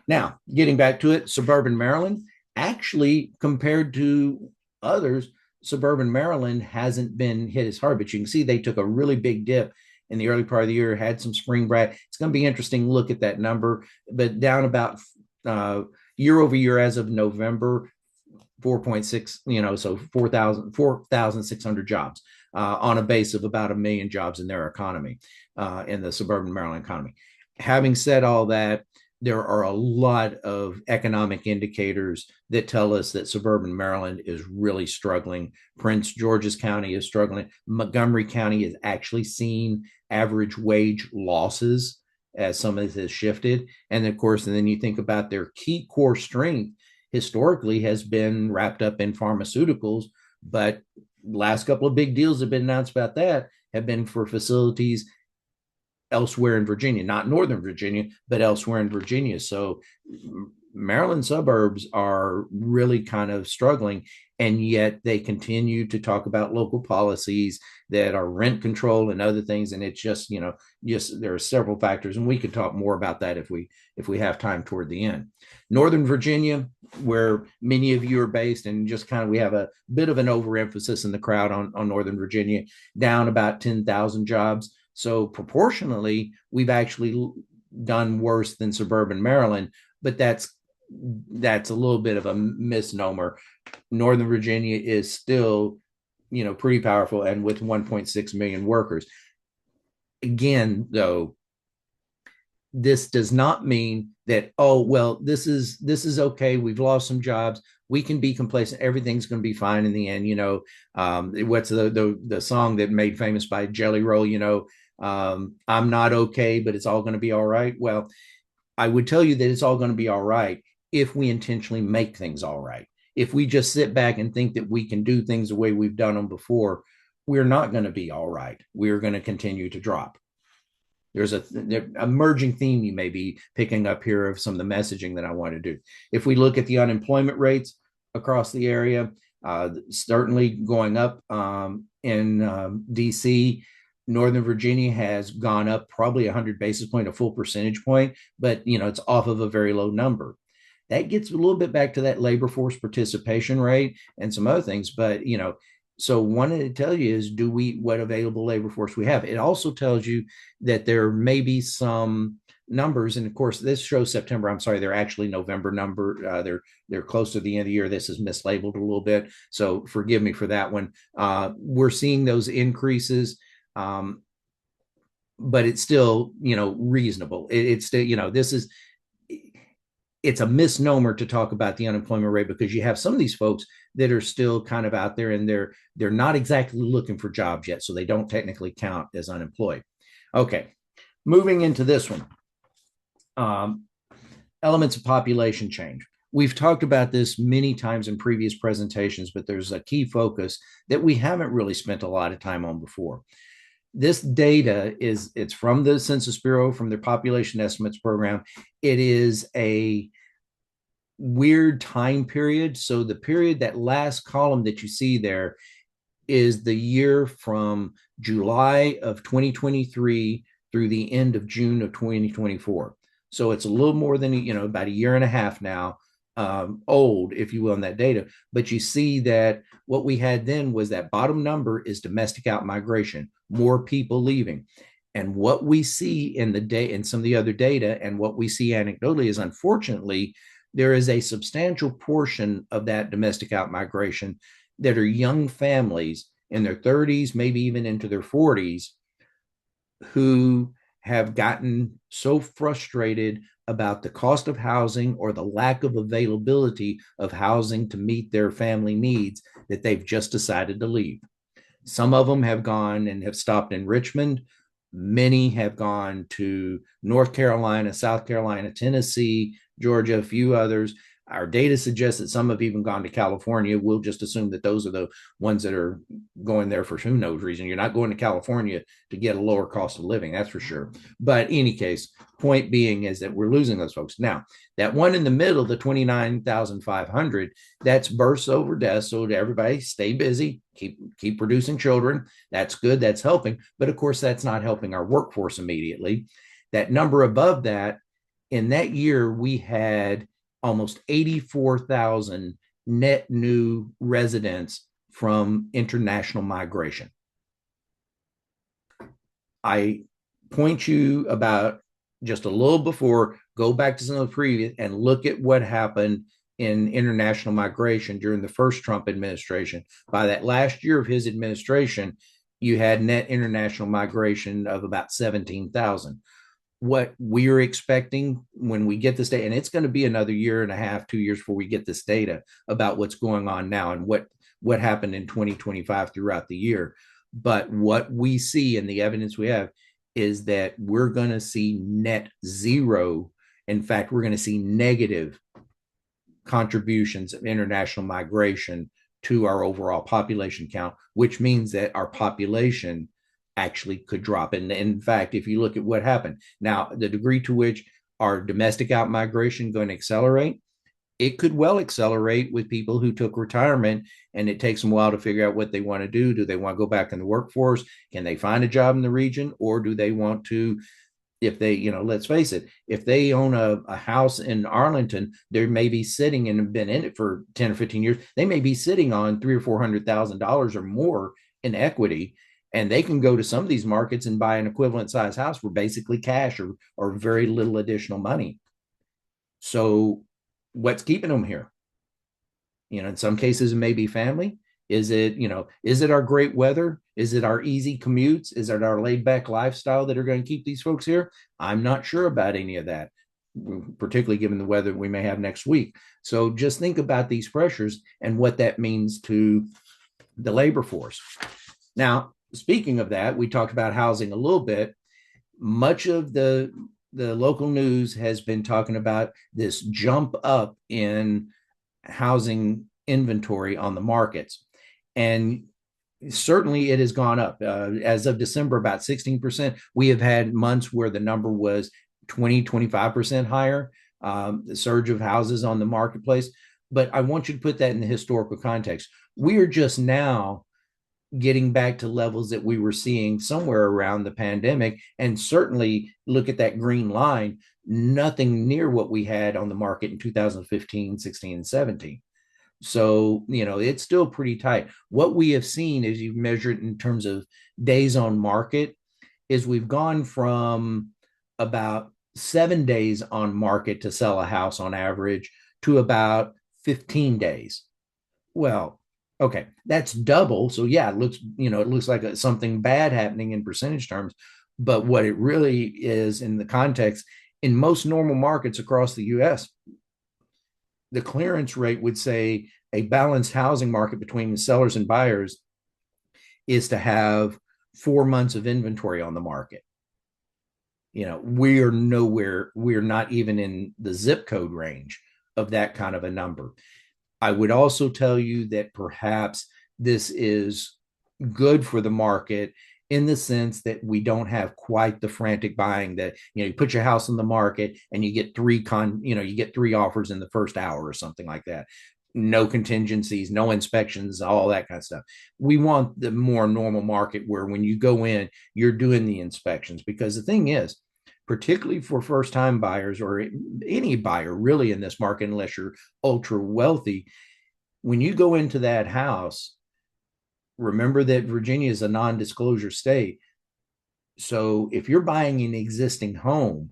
Now, getting back to it, suburban Maryland, actually, compared to others, suburban Maryland hasn't been hit as hard, but you can see they took a really big dip in the early part of the year, had some spring break. It's going to be interesting to look at that number, but down about year over year as of November, 4.6, so 4,600 jobs on a base of about 1 million jobs in their economy, in the suburban Maryland economy. Having said all that, there are a lot of economic indicators that tell us that suburban Maryland is really struggling. Prince George's County is struggling. Montgomery County has actually seen average wage losses as some of this has shifted. And of course, and then you think about their key core strength historically has been wrapped up in pharmaceuticals, but last couple of big deals have been announced about that have been for facilities elsewhere in Virginia, not Northern Virginia, but elsewhere in Virginia. So Maryland suburbs are really kind of struggling, and yet they continue to talk about local policies that are rent control and other things. And it's just, there are several factors, and we could talk more about that if we have time toward the end. Northern Virginia, where many of you are based, and just kind of we have a bit of an overemphasis in the crowd on Northern Virginia, down about 10,000 jobs. So proportionally, we've actually done worse than suburban Maryland, but that's a little bit of a misnomer. Northern Virginia is still, pretty powerful, and with 1.6 million workers. Again, though, this does not mean that, oh, well, this is okay. We've lost some jobs. We can be complacent. Everything's going to be fine in the end. What's the song that made famous by Jelly Roll? I'm not okay, but it's all going to be all right. Well, I would tell you that it's all going to be all right if we intentionally make things all right. If we just sit back and think that we can do things the way we've done them before, we're not going to be all right. We're going to continue to drop. There's an emerging theme you may be picking up here of some of the messaging that I want to do. If we look at the unemployment rates across the area, certainly going up in DC. Northern Virginia has gone up probably 100 basis point, a full percentage point, but it's off of a very low number. That gets a little bit back to that labor force participation rate and some other things. But so wanted to tell you is what available labor force we have. It also tells you that there may be some numbers, and of course this shows September. I'm sorry, they're actually November number. They're close to the end of the year. This is mislabeled a little bit, so forgive me for that one. We're seeing those increases. But it's still, reasonable. It's still, it's a misnomer to talk about the unemployment rate, because you have some of these folks that are still kind of out there, and they're not exactly looking for jobs yet, so they don't technically count as unemployed. Okay, moving into this one, elements of population change. We've talked about this many times in previous presentations, but there's a key focus that we haven't really spent a lot of time on before. this data it's from the Census Bureau, from their population estimates program. It is a weird time period. So the period, that last column that you see there, is the year from July of 2023 through the end of June of 2024. So it's a little more than, about a year and a half now, old, if you will, on that data. But you see that what we had then was that bottom number is domestic out migration, more people leaving. And what we see in the day in some of the other data, and what we see anecdotally, is unfortunately there is a substantial portion of that domestic out migration that are young families in their 30s, maybe even into their 40s, who have gotten so frustrated about the cost of housing or the lack of availability of housing to meet their family needs that they've just decided to leave. Some of them have gone and have stopped in Richmond. Many have gone to North Carolina, South Carolina, Tennessee, Georgia, a few others. Our data suggests that some have even gone to California. We'll just assume that those are the ones that are going there for who knows reason. You're not going to California to get a lower cost of living, that's for sure. But in any case, point being is that we're losing those folks. Now, that one in the middle, the 29,500, that's births over deaths. So everybody stay busy, keep producing children. That's good. That's helping. But of course, that's not helping our workforce immediately. That number above that, in that year, we had almost 84,000 net new residents from international migration. I point you about just a little before, go back to some of the previous and look at what happened in international migration during the first Trump administration. By that last year of his administration, you had net international migration of about 17,000. What we're expecting when we get this data, and it's going to be another year and a half, 2 years before we get this data about what's going on now and what happened in 2025 throughout the year. But what we see and the evidence we have is that we're going to see net zero. In fact, we're going to see negative contributions of international migration to our overall population count, which means that our population actually could drop. And in fact, if you look at what happened now, the degree to which our domestic out migration going to accelerate, it could well accelerate with people who took retirement and it takes them a while to figure out what they want to do. Do they want to go back in the workforce? Can they find a job in the region? Or do they want to, if they, let's face it, if they own a house in Arlington, they may be sitting and have been in it for 10 or 15 years. They may be sitting on $300,000 or $400,000 or more in equity. And they can go to some of these markets and buy an equivalent size house for basically cash or very little additional money. So what's keeping them here? In some cases, it may be family. Is it our great weather? Is it our easy commutes? Is it our laid back lifestyle that are going to keep these folks here? I'm not sure about any of that, particularly given the weather we may have next week. So just think about these pressures and what that means to the labor force. Now, speaking of that, we talked about housing a little bit. Much of the local news has been talking about this jump up in housing inventory on the markets. And certainly it has gone up. As of December, about 16%. We have had months where the number was 20, 25% higher, the surge of houses on the marketplace. But I want you to put that in the historical context. We are just now getting back to levels that we were seeing somewhere around the pandemic. And certainly look at that green line, nothing near what we had on the market in 2015, 16, and 17. So, it's still pretty tight. What we have seen as you measure it in terms of days on market is we've gone from about 7 days on market to sell a house on average to about 15 days. Well, okay, that's double. So yeah, it looks like something bad happening in percentage terms. But what it really is in the context, in most normal markets across the US, the clearance rate would say a balanced housing market between sellers and buyers is to have 4 months of inventory on the market. We are nowhere, we're not even in the zip code range of that kind of a number. I would also tell you that perhaps this is good for the market in the sense that we don't have quite the frantic buying that, you put your house on the market and you get you get three offers in the first hour or something like that. No contingencies, no inspections, all that kind of stuff. We want the more normal market where when you go in, you're doing the inspections, because the thing is, particularly for first time buyers or any buyer really in this market, unless you're ultra wealthy, when you go into that house, remember that Virginia is a non-disclosure state. So if you're buying an existing home,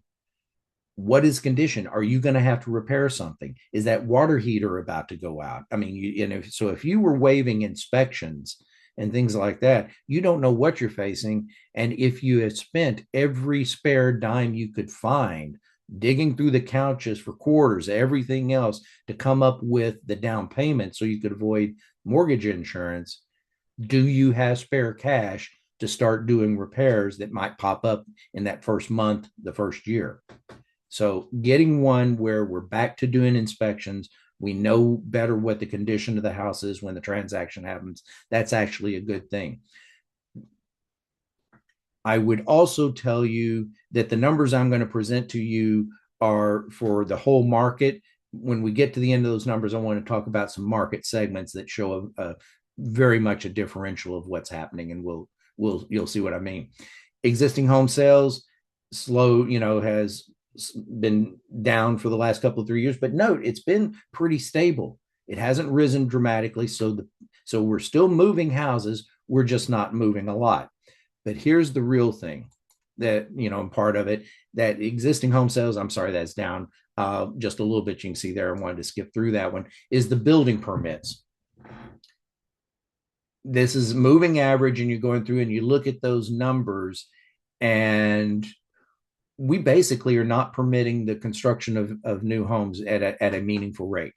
what is condition? Are you going to have to repair something? Is that water heater about to go out? I mean, so if you were waiving inspections and things like that, you don't know what you're facing. And if you have spent every spare dime you could find digging through the couches for quarters, everything else to come up with the down payment so you could avoid mortgage insurance, do you have spare cash to start doing repairs that might pop up in that first month, the first year? So getting one where we're back to doing inspections, we know better what the condition of the house is when the transaction happens. That's actually a good thing. I would also tell you that the numbers I'm going to present to you are for the whole market. When we get to the end of those numbers, I want to talk about some market segments that show a very much a differential of what's happening, and you'll see what I mean. Existing home sales slow, has been down for the last couple of 3 years, but note it's been pretty stable. It hasn't risen dramatically, so we're still moving houses. We're just not moving a lot. But here's the real thing that, part of it, that existing home sales, I'm sorry, that's down just a little bit. You can see there, I wanted to skip through that one, is the building permits. This is moving average, and you're going through and you look at those numbers, and we basically are not permitting the construction of new homes at a meaningful rate.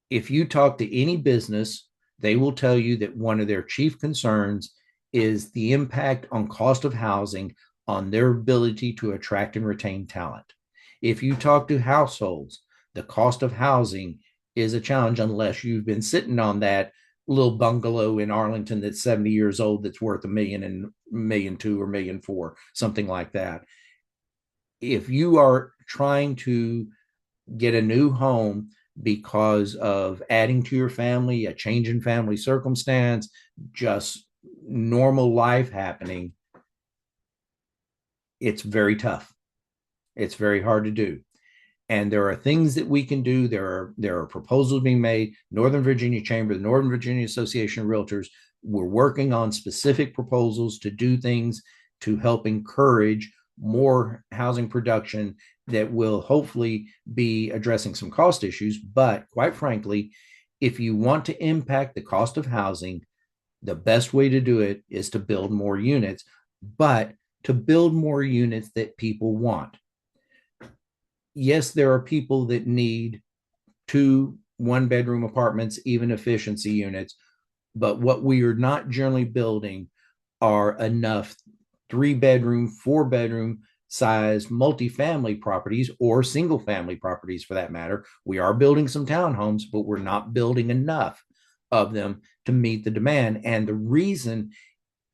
If you talk to any business, they will tell you that one of their chief concerns is the impact on cost of housing on their ability to attract and retain talent. If you talk to households, the cost of housing is a challenge unless you've been sitting on that little bungalow in Arlington that's 70 years old that's worth $1 million and $1.2 million or $1.4 million, something like that. If you are trying to get a new home because of adding to your family, a change in family circumstance, just normal life happening, it's very tough. It's very hard to do. And there are things that we can do. There are proposals being made. Northern Virginia Chamber, the Northern Virginia Association of Realtors, we're working on specific proposals to do things to help encourage more housing production that will hopefully be addressing some cost issues. But quite frankly, if you want to impact the cost of housing, the best way to do it is to build more units, but to build more units that people want. Yes, there are people that need 2 one-bedroom apartments, even efficiency units, but what we are not generally building are enough 3-bedroom, 4-bedroom size multifamily properties, or single family properties for that matter. We are building some townhomes, but we're not building enough of them to meet the demand. And the reason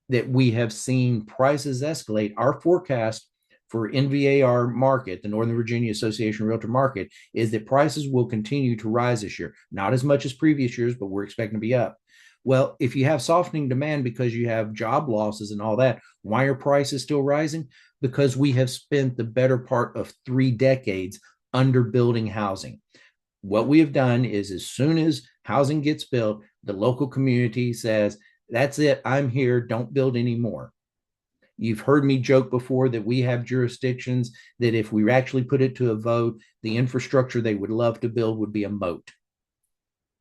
that we have seen prices escalate, our forecast for NVAR market, the Northern Virginia Association Realtor market, is that prices will continue to rise this year. Not as much as previous years, but we're expecting to be up. Well, if you have softening demand because you have job losses and all that, why are prices still rising? Because we have spent the better part of 3 decades underbuilding housing. What we have done is, as soon as housing gets built, the local community says, that's it, I'm here, don't build anymore. You've heard me joke before that we have jurisdictions that if we actually put it to a vote, the infrastructure they would love to build would be a moat.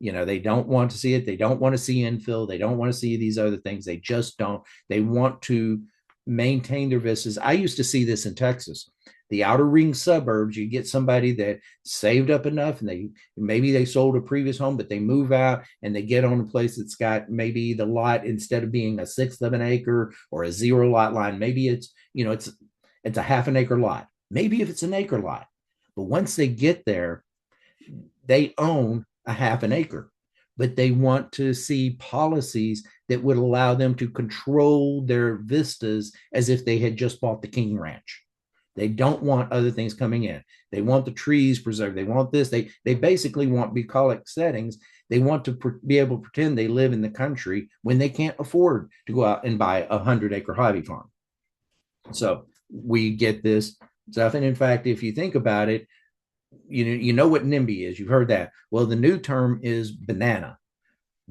They don't want to see it. They don't want to see infill. They don't want to see these other things. They just don't. They want to maintain their vistas. I used to see this in Texas. The outer ring suburbs, you get somebody that saved up enough and maybe they sold a previous home, but they move out and they get on a place that's got maybe the lot, instead of being a 1/6 of an acre or a 0 lot line, maybe it's a 1/2 acre lot. Maybe if it's an acre lot, but once they get there, they own a 1/2 acre. but they want to see policies that would allow them to control their vistas as if they had just bought the King Ranch. They don't want other things coming in. They want the trees preserved. They want this. They basically want bucolic settings. They want to be able to pretend they live in the country when they can't afford to go out and buy a 100-acre hobby farm. So we get this stuff. And in fact, if you think about it, you know what NIMBY is. You've heard that. Well, the new term is banana.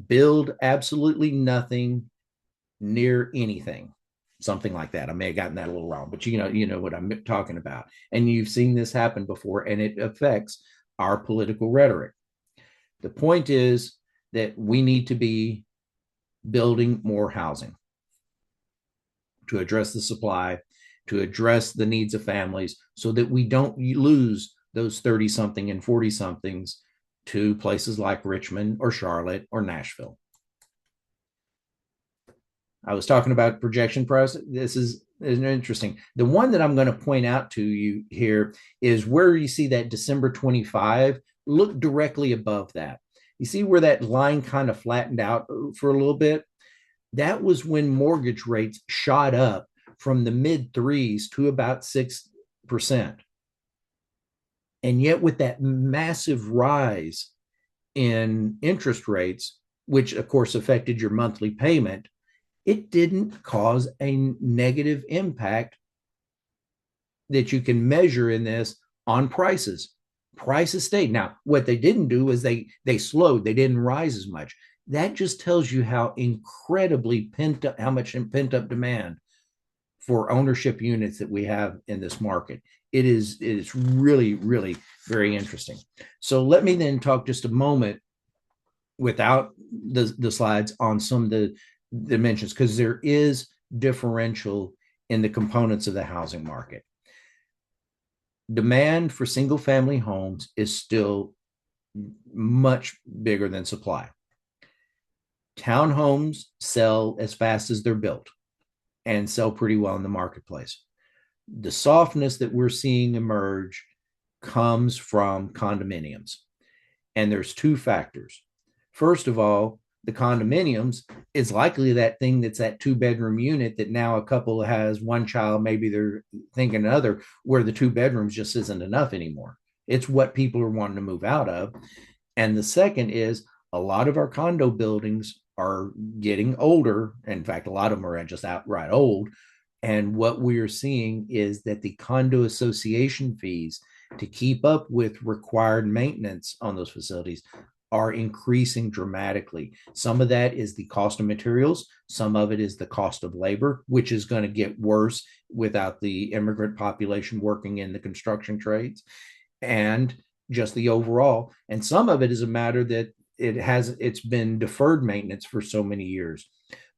Build absolutely nothing near anything, something like that. I may have gotten that a little wrong, but you know what I'm talking about. And you've seen this happen before, and it affects our political rhetoric. The point is that we need to be building more housing to address the supply, to address the needs of families, so that we don't lose those 30 something and 40 somethings to places like Richmond or Charlotte or Nashville. I was talking about projection price. This is interesting. The one that I'm going to point out to you here is where you see that December 25. Look directly above that. You see where that line kind of flattened out for a little bit? That was when mortgage rates shot up from the mid threes to about 6%. And yet, with that massive rise in interest rates, which of course affected your monthly payment, it didn't cause a negative impact that you can measure in this on prices. Prices stayed. Now, what they didn't do is they slowed. They didn't rise as much. That just tells you how incredibly how much pent up demand for ownership units that we have in this market. It is really, really very interesting. So let me then talk just a moment without the slides on some of the dimensions, because there is differential in the components of the housing market. Demand for single family homes is still much bigger than supply. Townhomes sell as fast as they're built and sell pretty well in the marketplace. The softness that we're seeing emerge comes from condominiums. And there's two factors. First of all, the condominiums is likely that thing that's that 2-bedroom unit that now a couple has one child, maybe they're thinking another, where the 2 bedrooms just isn't enough anymore. It's what people are wanting to move out of. And the second is a lot of our condo buildings are getting older. In fact, a lot of them are just outright old. And what we're seeing is that the condo association fees to keep up with required maintenance on those facilities are increasing dramatically. Some of that is the cost of materials. Some of it is the cost of labor, which is going to get worse without the immigrant population working in the construction trades, and just the overall. And some of it is a matter that it's been deferred maintenance for so many years.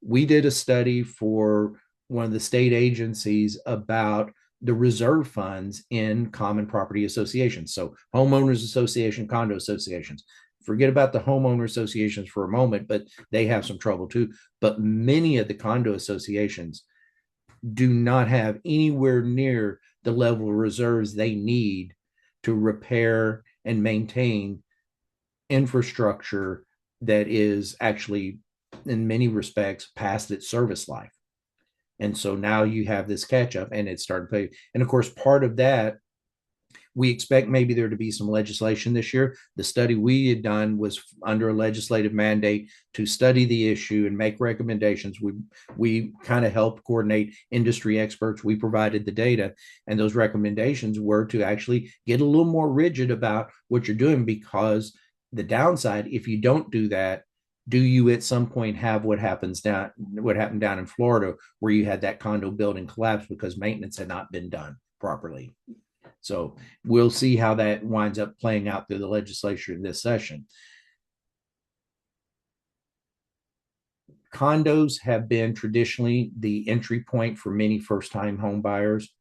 We did a study for one of the state agencies about the reserve funds in common property associations. So homeowners association, condo associations. Forget about the homeowner associations for a moment, but they have some trouble too. But many of the condo associations do not have anywhere near the level of reserves they need to repair and maintain infrastructure that is actually, in many respects, past its service life. And so now you have this catch up, and it's starting to pay. And of course, part of that, we expect maybe there to be some legislation this year. The study we had done was under a legislative mandate to study the issue and make recommendations. We kind of helped coordinate industry experts. We provided the data, and those recommendations were to actually get a little more rigid about what you're doing, because the downside, if you don't do that, do you at some point have what happened down in Florida, where you had that condo building collapse because maintenance had not been done properly? So we'll see how that winds up playing out through the legislature in this session. Condos have been traditionally the entry point for many first-time home buyers.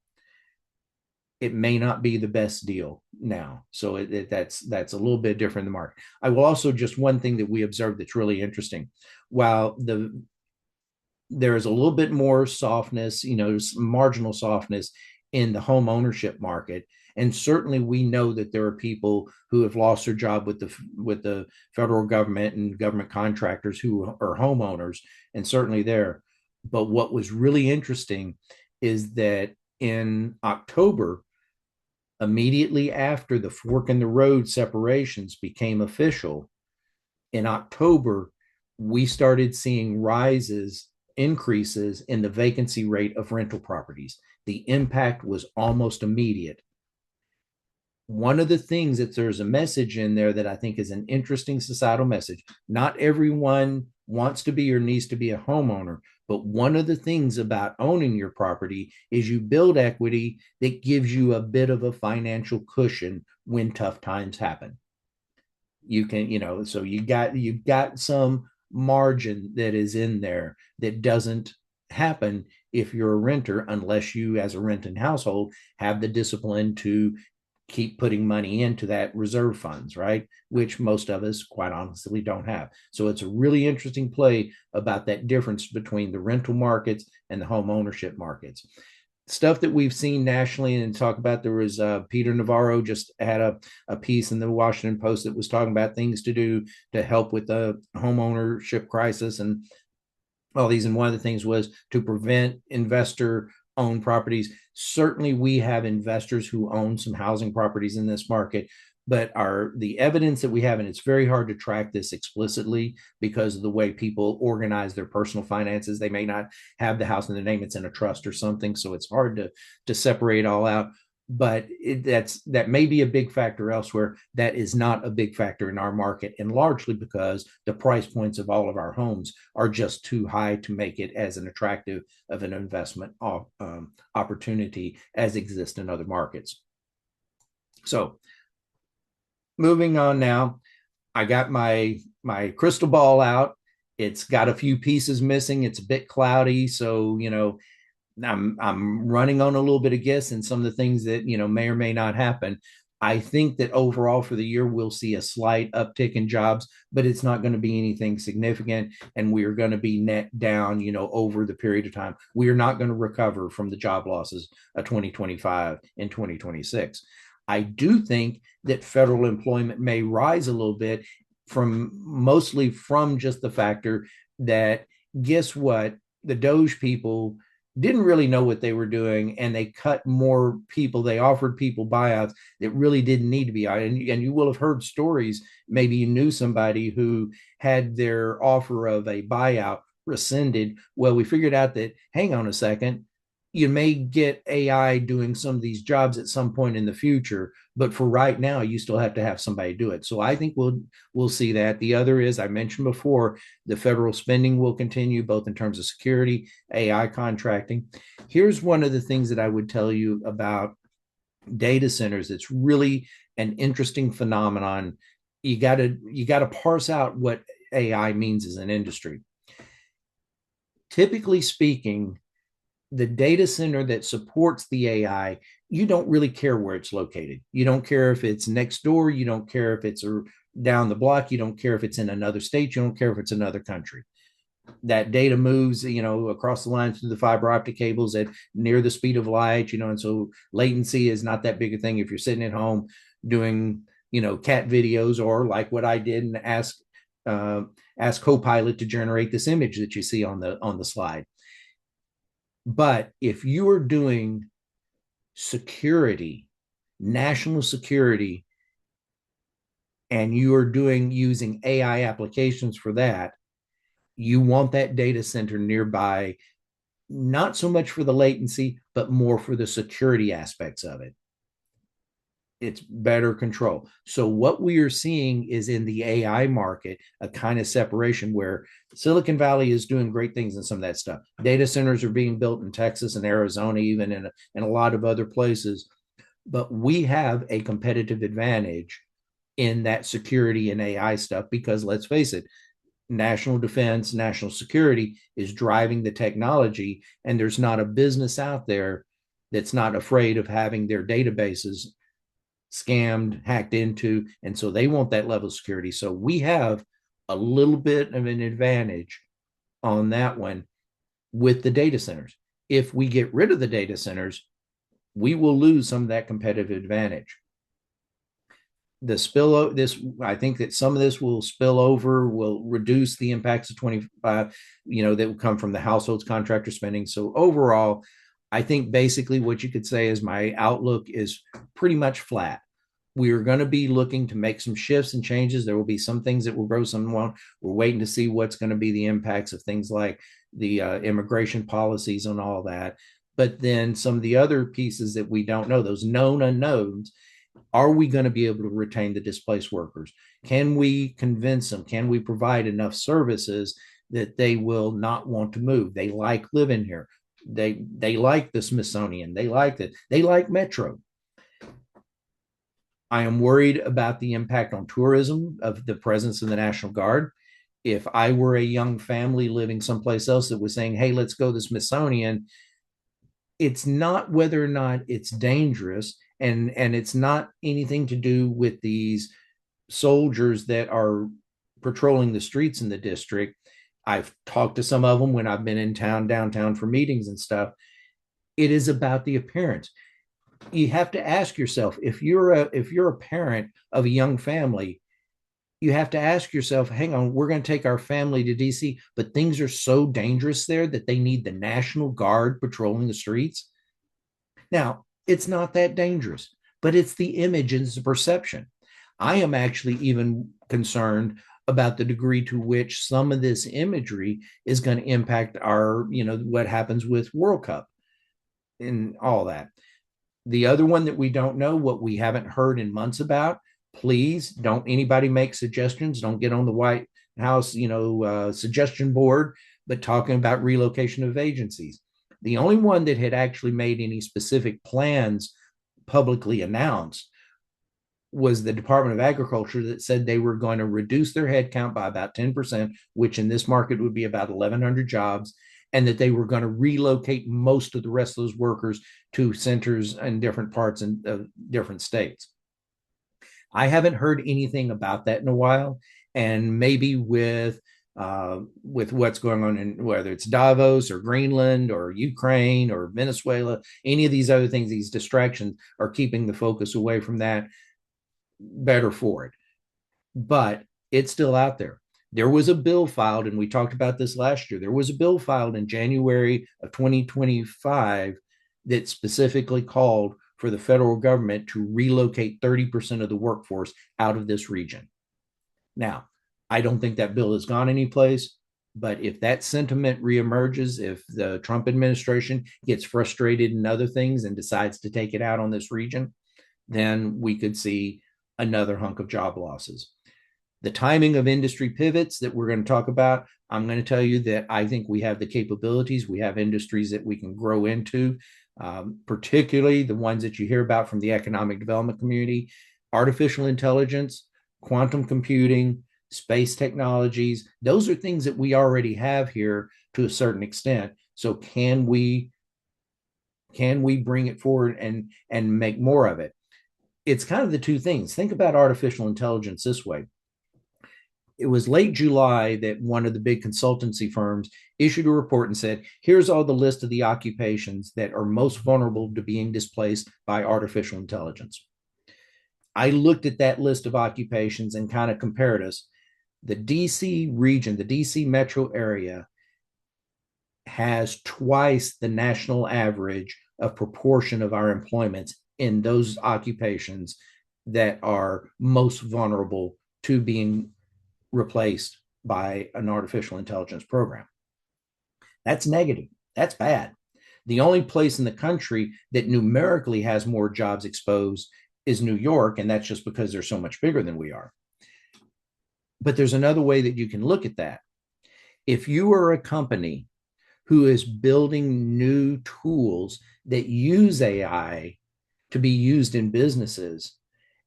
It may not be the best deal now. So that's a little bit different in the market. I will also, just one thing that we observed that's really interesting. While there is a little bit more softness, marginal softness in the home ownership market, And certainly we know that there are people who have lost their job with the federal government and government contractors who are homeowners, and certainly there. But what was really interesting is that in October, immediately after the fork in the road separations became official, in October, we started seeing increases in the vacancy rate of rental properties. The impact was almost immediate. One of the things that there's a message in there that I think is an interesting societal message. Not everyone wants to be or needs to be a homeowner, but one of the things about owning your property is you build equity that gives you a bit of a financial cushion when tough times happen. You can, so you've got some margin that is in there that doesn't happen if you're a renter, unless you, as a renting household, have the discipline to keep putting money into that reserve funds, right? Which most of us, quite honestly, don't have. So it's a really interesting play about that difference between the rental markets and the home ownership markets. Stuff that we've seen nationally and talk about. There was Peter Navarro just had a piece in the Washington Post that was talking about things to do to help with the home ownership crisis and all these. And one of the things was to prevent investor owned properties. Certainly we have investors who own some housing properties in this market, but the evidence that we have, and it's very hard to track this explicitly because of the way people organize their personal finances. They may not have the house in their name, it's in a trust or something, so it's hard to separate all out. But that may be a big factor elsewhere. That is not a big factor in our market, and largely because the price points of all of our homes are just too high to make it as an attractive of an investment opportunity as exists in other markets. So moving on now, I got my crystal ball out. It's got a few pieces missing. It's a bit cloudy, so I'm running on a little bit of guess and some of the things that may or may not happen. I think that overall for the year we'll see a slight uptick in jobs, but it's not going to be anything significant, and we are going to be net down, over the period of time. We are not going to recover from the job losses of 2025 and 2026. I do think that federal employment may rise a little bit mostly from just the factor that, guess what, the Doge people didn't really know what they were doing, and they cut more people. They offered people buyouts that really didn't need to be. And you will have heard stories. Maybe you knew somebody who had their offer of a buyout rescinded. Well, we figured out that, hang on a second, you may get AI doing some of these jobs at some point in the future, but for right now, you still have to have somebody do it. So I think we'll see that. The other is, I mentioned before, the federal spending will continue both in terms of security, AI contracting. Here's one of the things that I would tell you about data centers. It's really an interesting phenomenon. You got to parse out what AI means as an industry. Typically speaking, the data center that supports the AI, you don't really care where it's located. You don't care if it's next door. You don't care if it's down the block. You don't care if it's in another state. You don't care if it's another country. That data moves, across the line through the fiber optic cables at near the speed of light, and so latency is not that big a thing if you're sitting at home doing, cat videos, or like what I did and ask Copilot to generate this image that you see on the slide. But if you are doing security, national security, and you are using AI applications for that, you want that data center nearby, not so much for the latency, but more for the security aspects of it. It's better control. So what we are seeing is, in the AI market, a kind of separation where Silicon Valley is doing great things in some of that stuff. Data centers are being built in Texas and Arizona, even in a lot of other places. But we have a competitive advantage in that security and AI stuff because, let's face it, national defense, national security is driving the technology, and there's not a business out there that's not afraid of having their databases scammed, hacked into, and so they want that level of security. So we have a little bit of an advantage on that one with the data centers. If we get rid of the data centers, we will lose some of that competitive advantage. I think that some of this will spill over, will reduce the impacts of 25, that will come from the households contractor spending. So overall, I think basically what you could say is my outlook is pretty much flat. We are going to be looking to make some shifts and changes. There will be some things that will grow, some won't. We're waiting to see what's going to be the impacts of things like the immigration policies and all that. But then some of the other pieces that we don't know, those known unknowns, are we going to be able to retain the displaced workers? Can we convince them? Can we provide enough services that they will not want to move? They like living here. They like the Smithsonian. They like it. They like Metro. I am worried about the impact on tourism of the presence of the National Guard. If I were a young family living someplace else that was saying, hey, let's go to the Smithsonian, it's not whether or not it's dangerous, and it's not anything to do with these soldiers that are patrolling the streets in the district. I've talked to some of them when I've been in downtown for meetings and stuff. It is about the appearance. You have to ask yourself, if you're a parent of a young family, you have to ask yourself, hang on, we're going to take our family to DC, but things are so dangerous there that they need the National Guard patrolling the streets. Now, it's not that dangerous, but it's the image and the perception. I am actually even concerned about the degree to which some of this imagery is going to impact what happens with World Cup and all that. The other one that we don't know, what we haven't heard in months about, please don't anybody make suggestions. Don't get on the White House, suggestion board, but talking about relocation of agencies. The only one that had actually made any specific plans publicly announced was the Department of Agriculture, that said they were going to reduce their headcount by about 10%, which in this market would be about 1,100 jobs, and that they were going to relocate most of the rest of those workers to centers in different parts of different states. I haven't heard anything about that in a while, and maybe with what's going on in whether it's Davos or Greenland or Ukraine or Venezuela, any of these other things, these distractions are keeping the focus away from that. Better for it, but it's still out there. There was a bill filed, and we talked about this last year. There was a bill filed in January of 2025 that specifically called for the federal government to relocate 30% of the workforce out of this region. Now, I don't think that bill has gone anyplace, but if that sentiment reemerges, if the Trump administration gets frustrated in other things and decides to take it out on this region, then we could see another hunk of job losses. The timing of industry pivots that we're going to talk about, I'm going to tell you that I think we have the capabilities. We have industries that we can grow into, particularly the ones that you hear about from the economic development community: artificial intelligence, quantum computing, space technologies. Those are things that we already have here to a certain extent. So can we bring it forward and make more of it? It's kind of the two things. Think about artificial intelligence this way. It was late July that one of the big consultancy firms issued a report and said, here's all the list of the occupations that are most vulnerable to being displaced by artificial intelligence. I looked at that list of occupations and kind of compared us. The DC region, the DC metro area, has twice the national average of proportion of our employments in those occupations that are most vulnerable to being replaced by an artificial intelligence program. That's negative. That's bad. The only place in the country that numerically has more jobs exposed is New York, and that's just because they're so much bigger than we are. But there's another way that you can look at that. If you are a company who is building new tools that use AI to be used in businesses,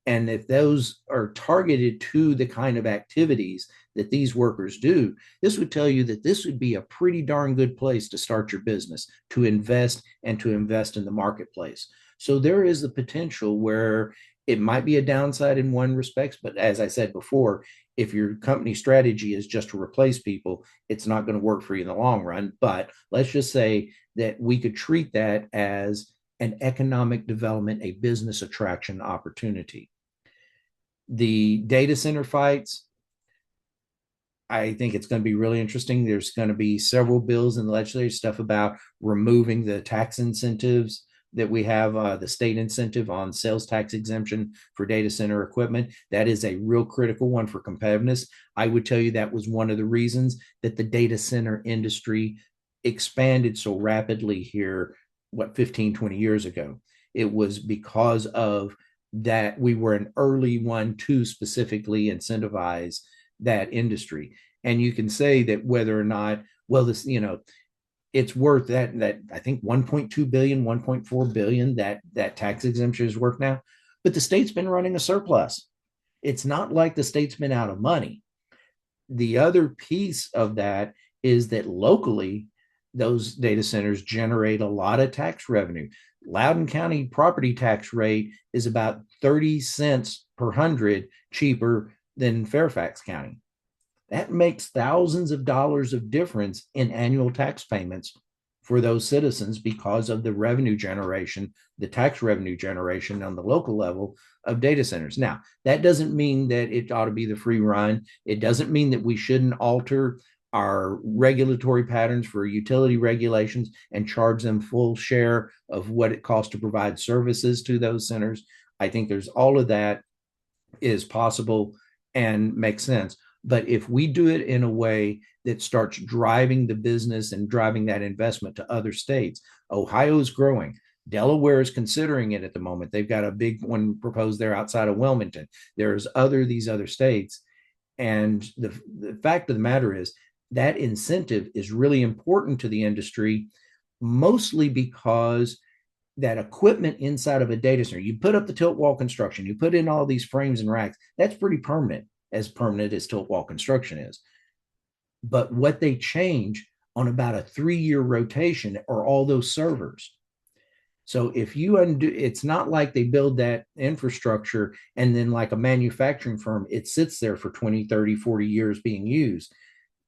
and if those are targeted to the kind of activities that these workers do, this would tell you that this would be a pretty darn good place to start your business, to invest in the marketplace. So there is the potential where it might be a downside in one respect, but as I said before, if your company strategy is just to replace people, it's not going to work for you in the long run. But let's just say that we could treat that as an economic development, a business attraction opportunity. The data center fights, I think it's going to be really interesting. There's going to be several bills in the legislative stuff about removing the tax incentives that we have, the state incentive on sales tax exemption for data center equipment. That is a real critical one for competitiveness. I would tell you that was one of the reasons that the data center industry expanded so rapidly here, 15, 20 years ago. It was because of that we were an early one to specifically incentivize that industry. And you can say that whether or not, well, this, it's worth that I think 1.2 billion, 1.4 billion that tax exemption is worth now, but the state's been running a surplus. It's not like the state's been out of money. The other piece of that is that locally, those data centers generate a lot of tax revenue. Loudoun County property tax rate is about 30 cents per hundred cheaper than Fairfax County. That makes thousands of dollars of difference in annual tax payments for those citizens because of the revenue generation, the tax revenue generation on the local level of data centers. Now, that doesn't mean that it ought to be the free run. It doesn't mean that we shouldn't alter our regulatory patterns for utility regulations and charge them full share of what it costs to provide services to those centers. I think there's all of that is possible and makes sense. But if we do it in a way that starts driving the business and driving that investment to other states, Ohio's growing. Delaware is considering it at the moment. They've got a big one proposed there outside of Wilmington. There's these other states. And the fact of the matter is that incentive is really important to the industry, mostly because that equipment inside of a data center, you put up the tilt wall construction, you put in all these frames and racks, that's pretty permanent as tilt wall construction is. But what they change on about a 3-year rotation are all those servers. So if you undo, it's not like they build that infrastructure and then like a manufacturing firm, it sits there for 20, 30, 40 years being used.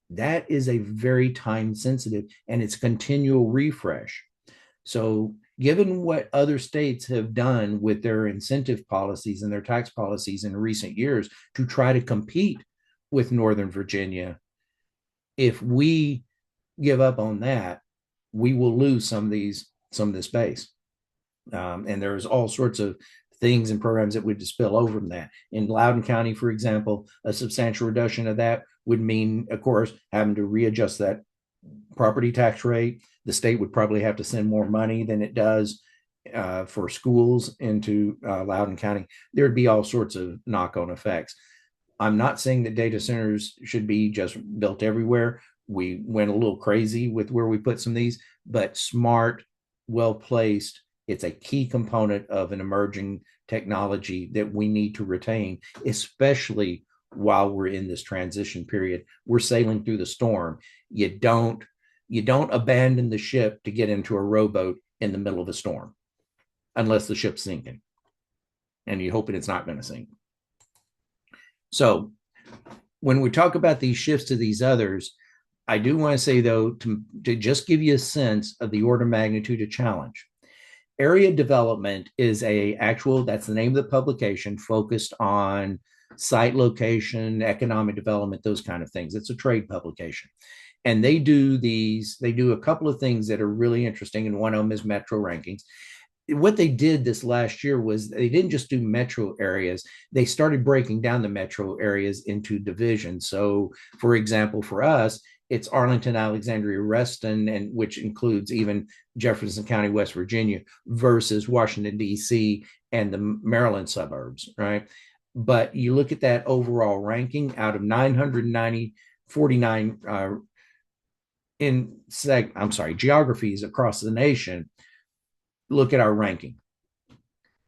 That is a very time sensitive and it's continual refresh. So given what other states have done with their incentive policies and their tax policies in recent years to try to compete with Northern Virginia, if we give up on that, we will lose some of this base. And there's all sorts of things and programs that would spill over from that. In Loudoun County, for example, a substantial reduction of that would mean, of course, having to readjust that property tax rate. The state would probably have to send more money than it does for schools into Loudoun County. There'd be all sorts of knock-on effects. I'm not saying that data centers should be just built everywhere. We went a little crazy with where we put some of these, but smart, well-placed, it's a key component of an emerging technology that we need to retain, especially while we're in this transition period. We're sailing through the storm. You don't abandon the ship to get into a rowboat in the middle of a storm, unless the ship's sinking, and you're hoping it's not going to sink. So when we talk about these shifts to these others, I do want to say, though, to just give you a sense of the order of magnitude of challenge. Area development is that's the name of the publication, focused on site location, economic development, those kind of things. It's a trade publication. And they do a couple of things that are really interesting. And one of them is metro rankings. What they did this last year was they didn't just do metro areas. They started breaking down the metro areas into divisions. So for example, for us, it's Arlington, Alexandria, Reston, and which includes even Jefferson County, West Virginia, versus Washington, D.C. and the Maryland suburbs, right? But you look at that overall ranking out of 949 geographies across the nation. Look at our ranking,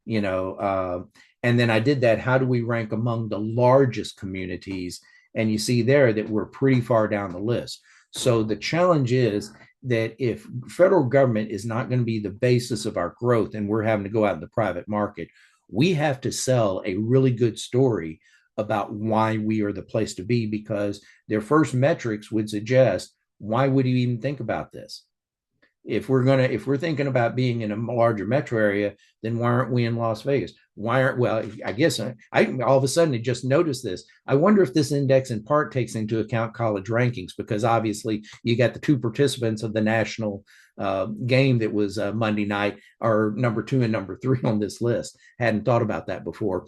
and then I did that. How do we rank among the largest communities? And you see there that we're pretty far down the list. So the challenge is that if federal government is not going to be the basis of our growth and we're having to go out in the private market, we have to sell a really good story about why we are the place to be, because their first metrics would suggest, why would you even think about this? If we're thinking about being in a larger metro area, then why aren't we in Las Vegas? Why aren't well? I guess I all of a sudden I just noticed this. I wonder if this index in part takes into account college rankings, because obviously you got the two participants of the national game that was Monday night are number two and number three on this list. Hadn't thought about that before,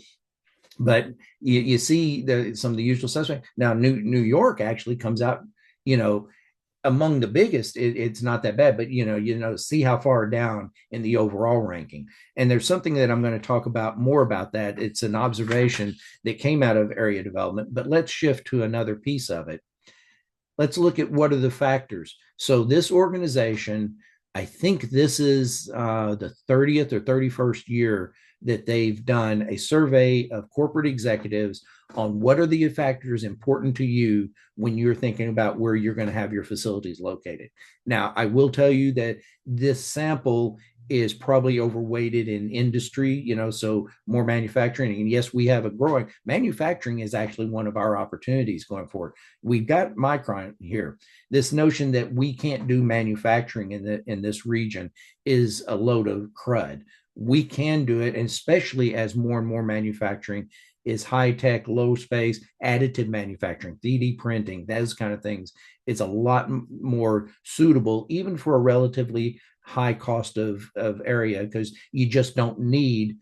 but you see some of the usual suspects. Now, New York actually comes out, you know, among the biggest. It's not that bad, but see how far down in the overall ranking. And there's something that I'm going to talk about more about that. It's an observation that came out of area development, but let's shift to another piece of it. Let's look at what are the factors. So this organization, I think this is the 30th or 31st year that they've done a survey of corporate executives on what are the factors important to you when you're thinking about where you're going to have your facilities located. Now, I will tell you that this sample is probably overweighted in industry, so more manufacturing. And yes, we have a growing manufacturing is actually one of our opportunities going forward. We've got Micron here. This notion that we can't do manufacturing in this region is a load of crud. We can do it, and especially as more and more manufacturing is high tech, low space, additive manufacturing, 3D printing, those kind of things. It's a lot more suitable, even for a relatively high cost of area, because you just don't need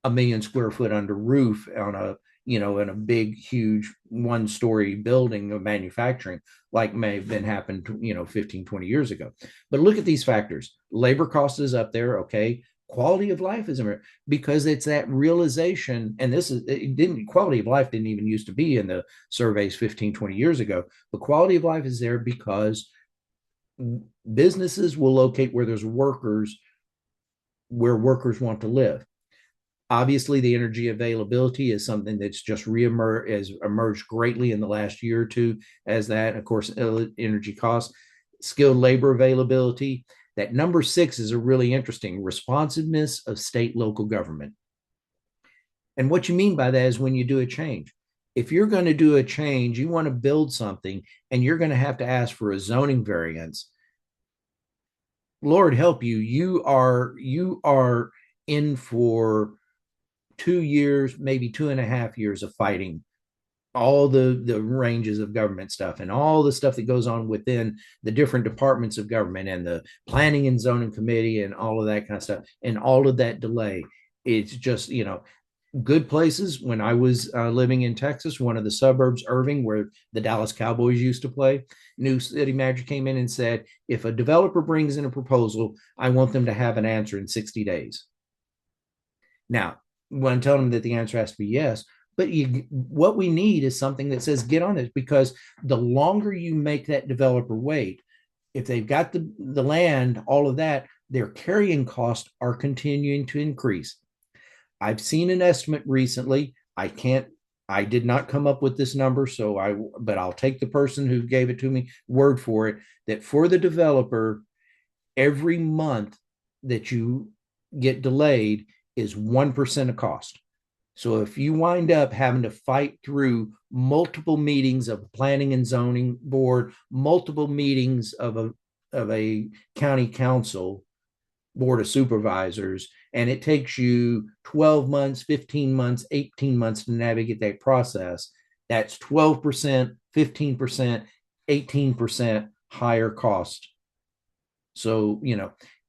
1 million square foot under roof on in a big, huge 1-story building of manufacturing, like may have been happened, 15, 20 years ago. But look at these factors. Labor cost is up there. Okay. Quality of life is because it's that realization. And quality of life didn't even used to be in the surveys 15, 20 years ago, but quality of life is there because businesses will locate where there's workers, where workers want to live. Obviously, the energy availability is something that's just has emerged greatly in the last year or two as that. Of course, energy costs, skilled labor availability. That number 6 is a really interesting responsiveness of state local government. And what you mean by that is when you do a change. If you're going to do a change, you want to build something, and you're going to have to ask for a zoning variance. Lord help you, you are in for 2 years, maybe 2.5 years of fighting all the ranges of government stuff and all the stuff that goes on within the different departments of government and the planning and zoning committee and all of that kind of stuff, and all of that delay. It's just, good places. When I was living in Texas, one of the suburbs, Irving, where the Dallas Cowboys used to play, new city manager came in and said, if a developer brings in a proposal, I want them to have an answer in 60 days. Now, when I tell them that the answer has to be yes, but what we need is something that says get on this, because the longer you make that developer wait, if they've got the land, all of that, their carrying costs are continuing to increase. I've seen an estimate recently. I did not come up with this number, but I'll take the person who gave it to me word for it, that for the developer, every month that you get delayed is 1% of cost. So if you wind up having to fight through multiple meetings of planning and zoning board, multiple meetings of a county council, board of supervisors, and it takes you 12 months, 15 months, 18 months to navigate that process, that's 12%, 15%, 18% higher cost. So,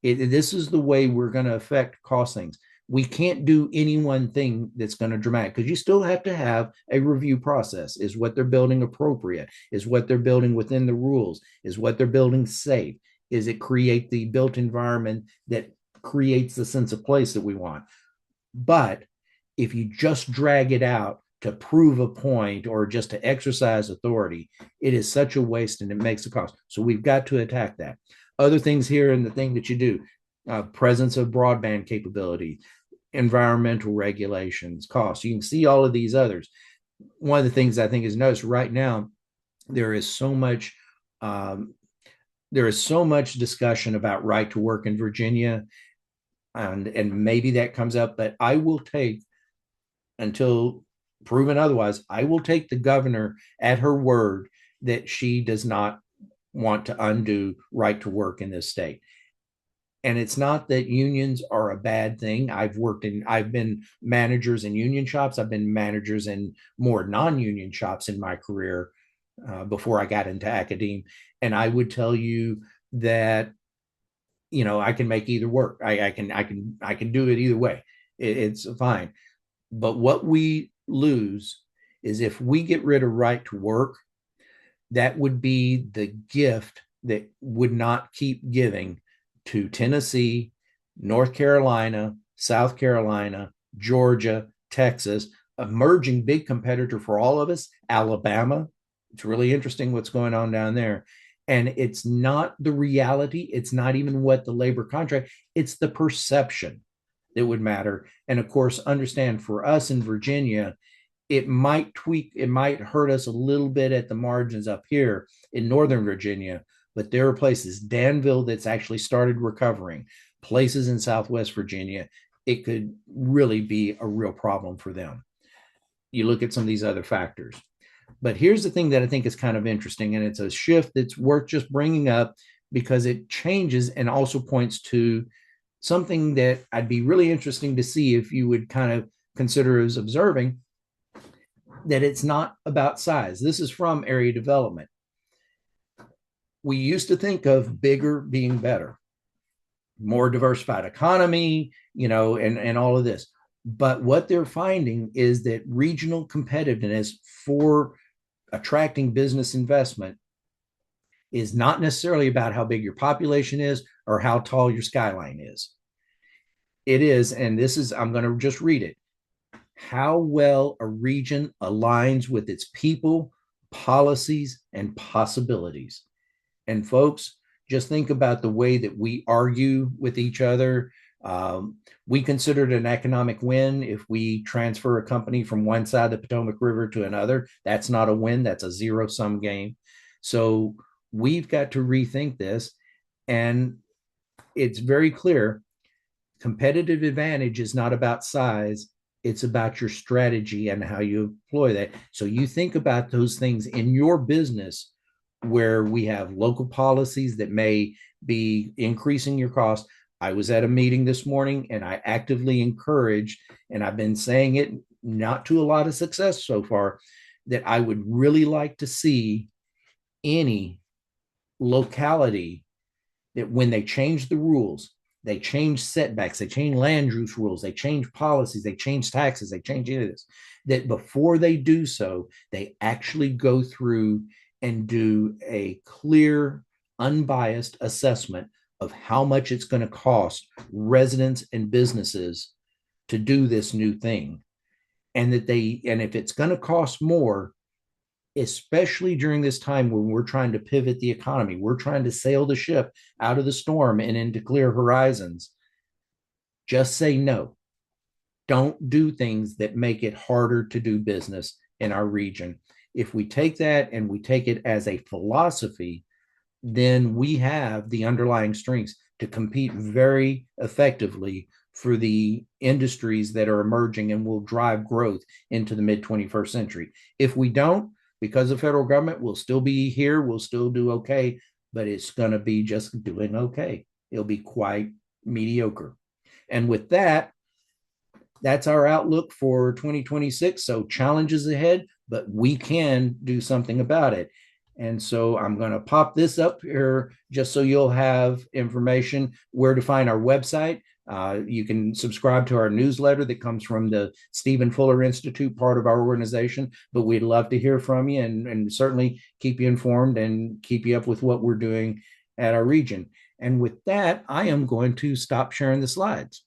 this is the way we're going to affect cost things. We can't do any one thing that's going to dramatic, because you still have to have a review process. Is what they're building appropriate? Is what they're building within the rules? Is what they're building safe? Is it create the built environment that creates the sense of place that we want? But if you just drag it out to prove a point or just to exercise authority, it is such a waste, and it makes a cost. So we've got to attack that. Other things here in the thing that you do, presence of broadband capability, environmental regulations, costs. You can see all of these others. One of the things I think is noticed right now, there is so much discussion about right to work in Virginia, and maybe that comes up, but I will take, until proven otherwise, I will take the governor at her word that she does not want to undo right to work in this state. And it's not that unions are a bad thing. I've been managers in union shops. I've been managers in more non-union shops in my career before I got into academia. And I would tell you that, I can make either work. I can do it either way. It's fine. But what we lose is if we get rid of right to work, that would be the gift that would not keep giving to Tennessee, North Carolina, South Carolina, Georgia, Texas, emerging big competitor for all of us, Alabama. It's really interesting what's going on down there. And it's not the reality. It's not even what the labor contract, it's the perception that would matter. And of course, understand for us in Virginia, it might hurt us a little bit at the margins up here in Northern Virginia, but there are places, Danville, that's actually started recovering, places in Southwest Virginia, it could really be a real problem for them. You look at some of these other factors. But here's the thing that I think is kind of interesting, and it's a shift that's worth just bringing up because it changes and also points to something that I'd be really interesting to see if you would kind of consider as observing, that it's not about size. This is from area development. We used to think of bigger being better, more diversified economy, and all of this. But what they're finding is that regional competitiveness for attracting business investment is not necessarily about how big your population is or how tall your skyline is. It is, and this is, I'm going to just read it, how well a region aligns with its people, policies, and possibilities. And folks, just think about the way that we argue with each other. We consider it an economic win if we transfer a company from one side of the Potomac River to another. That's not a win, that's a zero-sum game. So we've got to rethink this. And it's very clear competitive advantage is not about size, it's about your strategy and how you employ that. So you think about those things in your business where we have local policies that may be increasing your cost. I was at a meeting this morning and I actively encouraged, and I've been saying it not to a lot of success so far, that I would really like to see any locality that when they change the rules, they change setbacks, they change land use rules, they change policies, they change taxes, they change any of this, that before they do so, they actually go through and do a clear, unbiased assessment of how much it's going to cost residents and businesses to do this new thing. And if it's going to cost more, especially during this time when we're trying to pivot the economy, we're trying to sail the ship out of the storm and into clear horizons, just say no. Don't do things that make it harder to do business in our region. If we take that and we take it as a philosophy, then we have the underlying strengths to compete very effectively for the industries that are emerging and will drive growth into the mid 21st century. If we don't, because the federal government will still be here, we'll still do okay, but it's going to be just doing okay. It'll be quite mediocre. And with that, that's our outlook for 2026. So challenges ahead, but we can do something about it. And so I'm going to pop this up here just so you'll have information where to find our website. You can subscribe to our newsletter that comes from the Stephen Fuller Institute, part of our organization, but we'd love to hear from you and certainly keep you informed and keep you up with what we're doing at our region. And with that, I am going to stop sharing the slides.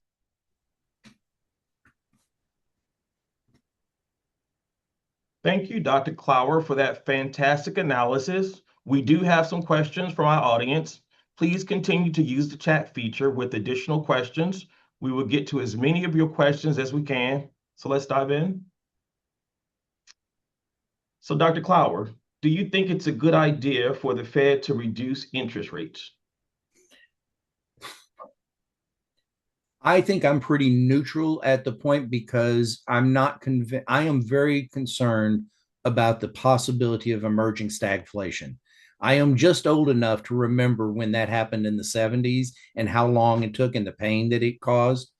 Thank you, Dr. Clower, for that fantastic analysis. We do have some questions from our audience. Please continue to use the chat feature with additional questions. We will get to as many of your questions as we can. So let's dive in. So Dr. Clower, do you think it's a good idea for the Fed to reduce interest rates? I think I'm pretty neutral at the point because I'm not convinced. I am very concerned about the possibility of emerging stagflation. I am just old enough to remember when that happened in the 70s and how long it took and the pain that it caused.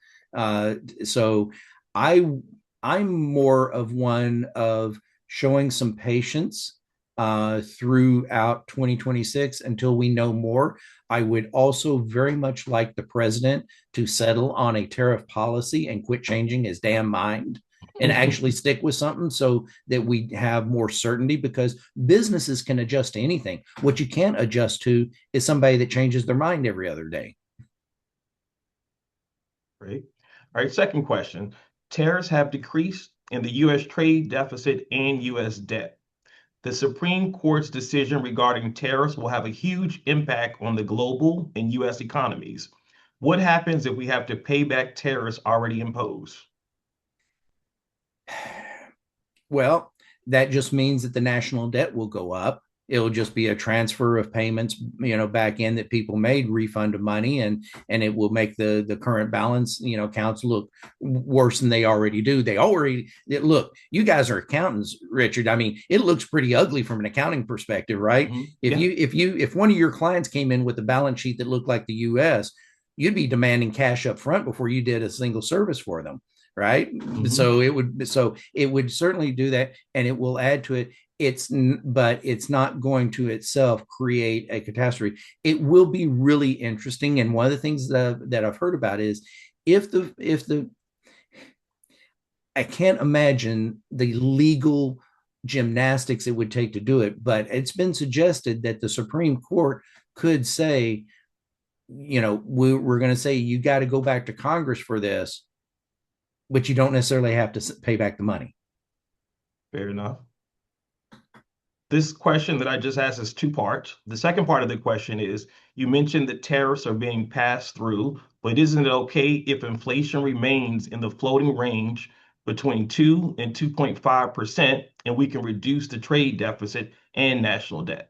So I I'm more of one of showing some patience throughout 2026 until we know more. I would also very much like the president to settle on a tariff policy and quit changing his damn mind and actually stick with something so that we have more certainty, because businesses can adjust to anything. What you can't adjust to is somebody that changes their mind every other day. Great. All right, second question. Tariffs have decreased in the U.S. trade deficit and U.S. debt. The Supreme Court's decision regarding tariffs will have a huge impact on the global and U.S. economies. What happens if we have to pay back tariffs already imposed? Well, that just means that the national debt will go up. It'll just be a transfer of payments, back in that people made, refund of money, and it will make the current balance, counts look worse than they already do. Look, you guys are accountants, Richard. I mean, it looks pretty ugly from an accounting perspective, right? Mm-hmm. If one of your clients came in with a balance sheet that looked like the US, you'd be demanding cash up front before you did a single service for them, right? Mm-hmm. So it would certainly do that, and it will add to it. But it's not going to itself create a catastrophe. It will be really interesting, and one of the things that I've heard about is if the I can't imagine the legal gymnastics it would take to do it, but it's been suggested that the Supreme Court could say, we're going to say you got to go back to Congress for this, but you don't necessarily have to pay back the money. Fair enough. This question that I just asked is two parts. The second part of the question is, you mentioned that tariffs are being passed through, but isn't it okay if inflation remains in the floating range between 2 and 2.5%, and we can reduce the trade deficit and national debt?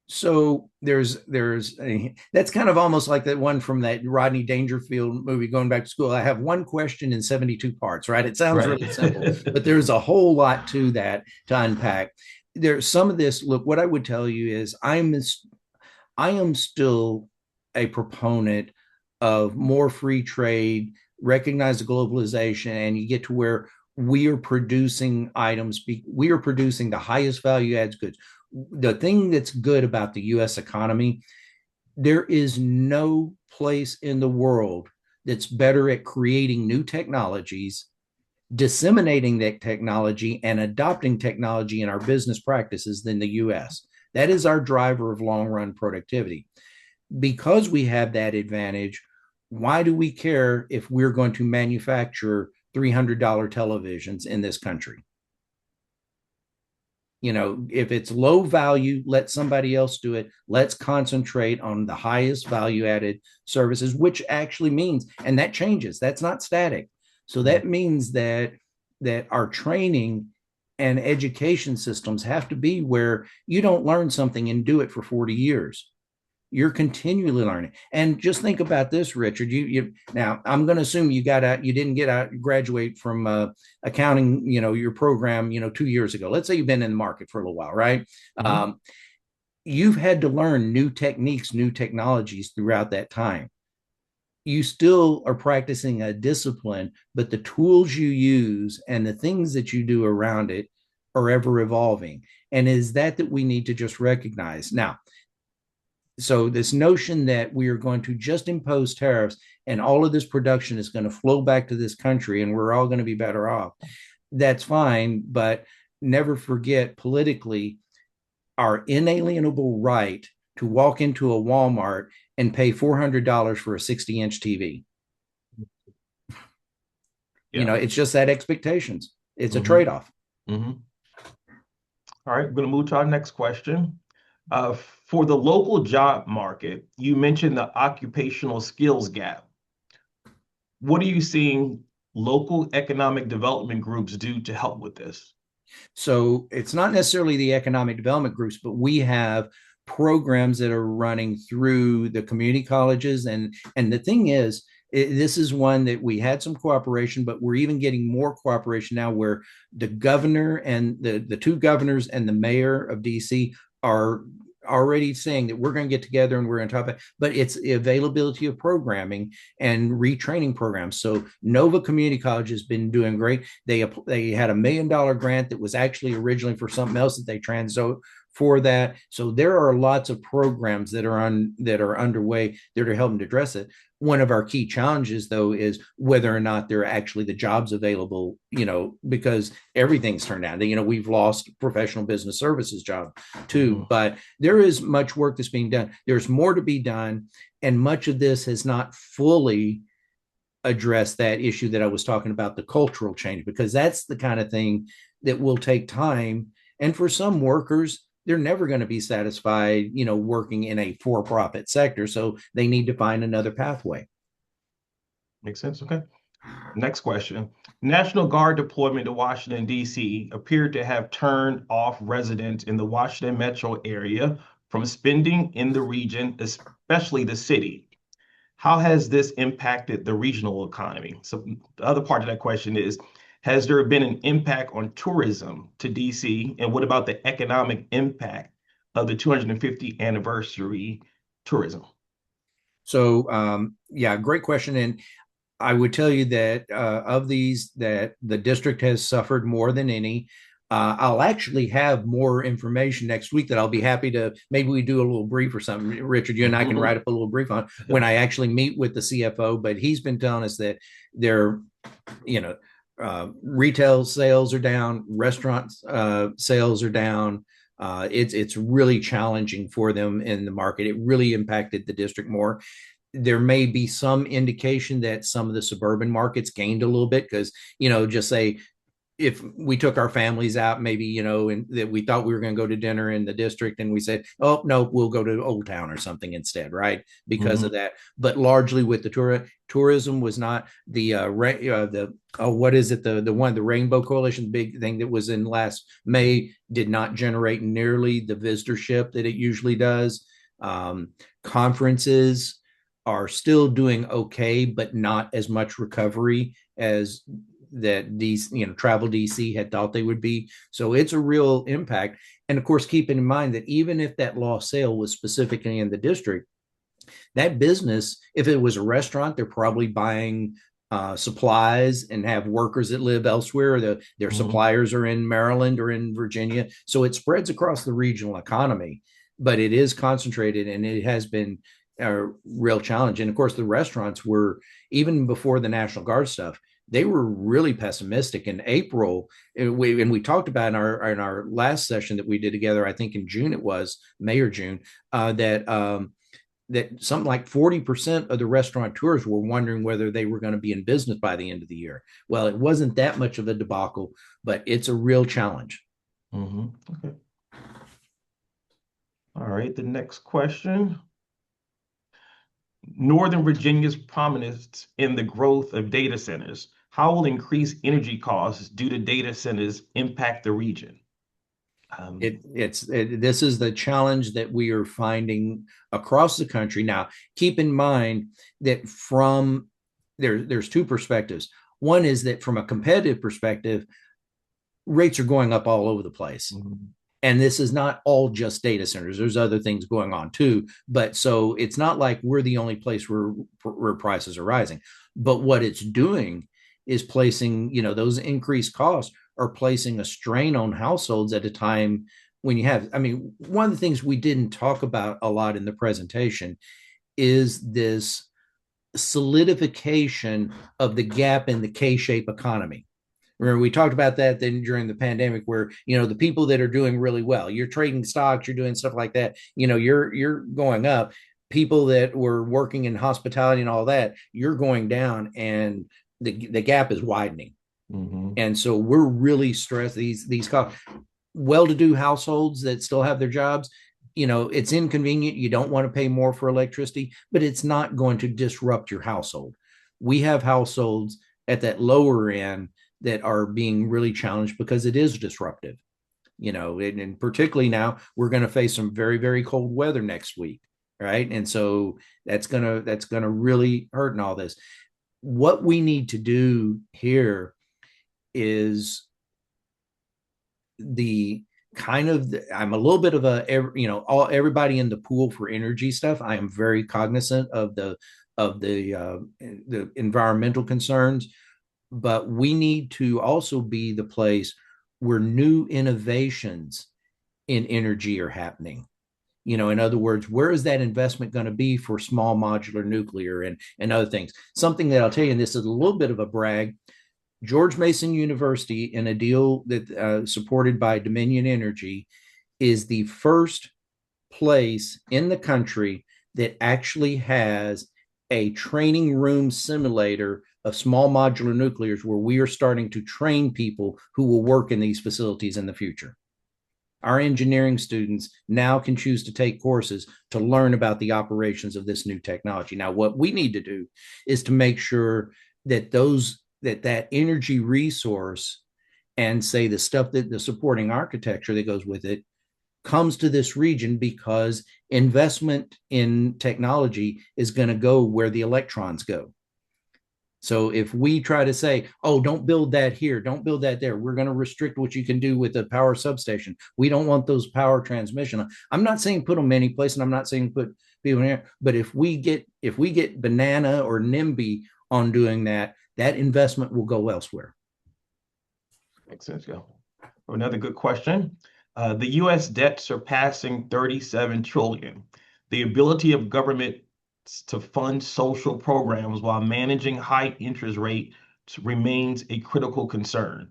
So that's kind of almost like that one from that Rodney Dangerfield movie, Going Back to School. I have one question in 72 parts, right? It sounds really simple, but there's a whole lot to that to unpack. There's some of this. Look, what I would tell you is I am still a proponent of more free trade, recognize the globalization, and you get to where we are producing items. We are producing the highest value adds goods. The thing that's good about the US economy, there is no place in the world that's better at creating new technologies, disseminating that technology, and adopting technology in our business practices than the US. That is our driver of long run productivity. Because we have that advantage, why do we care if we're going to manufacture $300 televisions in this country? If it's low value, let somebody else do it. Let's concentrate on the highest value added services, which actually means, and that changes, that's not static. So that means that our training and education systems have to be where you don't learn something and do it for 40 years. You're continually learning. And just think about this, Richard. You now I'm going to assume you didn't get out, graduate from accounting, your program, 2 years ago. Let's say you've been in the market for a little while, right? Mm-hmm. You've had to learn new techniques, new technologies throughout that time. You still are practicing a discipline, but the tools you use and the things that you do around it are ever evolving. And is that we need to just recognize now. So this notion that we are going to just impose tariffs and all of this production is going to flow back to this country and we're all going to be better off, that's fine. But never forget politically our inalienable right to walk into a Walmart and pay $400 for a 60-inch TV. Yeah. It's just that expectations. It's a trade-off. Mm-hmm. All right, we're going to move to our next question. For the local job market, you mentioned the occupational skills gap. What are you seeing local economic development groups do to help with this? So it's not necessarily the economic development groups, but we have programs that are running through the community colleges. And the thing is, this is one that we had some cooperation, but we're even getting more cooperation now where the governor and the two governors and the mayor of DC are already saying that we're going to get together and we're going to talk about, but it's the availability of programming and retraining programs. So Nova Community College has been doing great. They had $1 million grant that was actually originally for something else that they transferred for that. So there are lots of programs that are underway that are helping to address it. One of our key challenges, though, is whether or not there are actually the jobs available, because everything's turned down. We've lost professional business services job too, but there is much work that's being done. There's more to be done. And much of this has not fully addressed that issue that I was talking about, the cultural change, because that's the kind of thing that will take time. And for some workers, they're never going to be satisfied, working in a for-profit sector. So they need to find another pathway. Makes sense. Okay. Next question. National Guard deployment to Washington, D.C. appeared to have turned off residents in the Washington metro area from spending in the region, especially the city. How has this impacted the regional economy? So the other part of that question is, has there been an impact on tourism to DC? And what about the economic impact of the 250th anniversary tourism? So, yeah, great question. And I would tell you that of these, that the district has suffered more than any. I'll actually have more information next week that I'll be happy to, maybe we do a little brief or something. Richard, you and I can write up a little brief on when I actually meet with the CFO, but he's been telling us that their, retail sales are down, restaurant sales are down. It's really challenging for them in the market. It really impacted the district more. There may be some indication that some of the suburban markets gained a little bit because, just say if we took our families out, maybe, and that we thought we were going to go to dinner in the district and we said, oh, no, we'll go to Old Town or something instead, right? Because of that. But largely with the tourism was not what is it? The Rainbow Coalition, the big thing that was in last May did not generate nearly the visitorship that it usually does. Conferences are still doing okay, but not as much recovery as that these, Travel DC had thought they would be. So it's a real impact. And of course, keeping in mind that even if that lost sale was specifically in the district, that business, if it was a restaurant, they're probably buying supplies and have workers that live elsewhere. Their suppliers are in Maryland or in Virginia. So it spreads across the regional economy, but it is concentrated and it has been a real challenge. And of course, the restaurants were, even before the National Guard stuff, they were really pessimistic in April. And we talked about in our last session that we did together, I think in June it was, May or June, that something like 40% of the restaurateurs were wondering whether they were going to be in business by the end of the year. Well, it wasn't that much of a debacle, but it's a real challenge. Okay. All right, the next question. Northern Virginia's prominence in the growth of data centers. How will increased energy costs due to data centers impact the region? This is the challenge that we are finding across the country. Now, keep in mind that there's two perspectives. One is that from a competitive perspective, rates are going up all over the place. And this is not all just data centers. There's other things going on too. But so it's not like we're the only place where prices are rising. But what it's doing is placing, those increased costs are placing a strain on households at a time when one of the things we didn't talk about a lot in the presentation is this solidification of the gap in the K-shaped economy. Remember, we talked about that then during the pandemic where, the people that are doing really well, you're trading stocks, you're doing stuff like that, you're going up. People that were working in hospitality and all that, you're going down and the gap is widening. And so we're really stressed these costs. Well-to-do households that still have their jobs, it's inconvenient. You don't want to pay more for electricity, but it's not going to disrupt your household. We have households at that lower end that are being really challenged because it is disruptive, and particularly now we're going to face some very, very cold weather next week. Right. And so that's going to really hurt in all this. What we need to do here is I'm a little bit of everybody in the pool for energy stuff. I am very cognizant of the environmental concerns, but we need to also be the place where new innovations in energy are happening. In other words, where is that investment going to be for small modular nuclear and other things? Something that I'll tell you, and this is a little bit of a brag. George Mason University, in a deal that supported by Dominion Energy, is the first place in the country that actually has a training room simulator of small modular nuclears, where we are starting to train people who will work in these facilities in the future. Our engineering students now can choose to take courses to learn about the operations of this new technology. Now, what we need to do is to make sure that that energy resource, and say the stuff that the supporting architecture that goes with it, comes to this region, because investment in technology is going to go where the electrons go. So if we try to say, oh, don't build that here, don't build that there, we're going to restrict what you can do with the power substation. We don't want those power transmission. I'm not saying put them any place, and I'm not saying put people in here, but if we get banana or NIMBY on doing that, that investment will go elsewhere. Makes sense, yeah. Another good question. The U.S. debt surpassing 37 trillion. The ability of government to fund social programs while managing high interest rates remains a critical concern.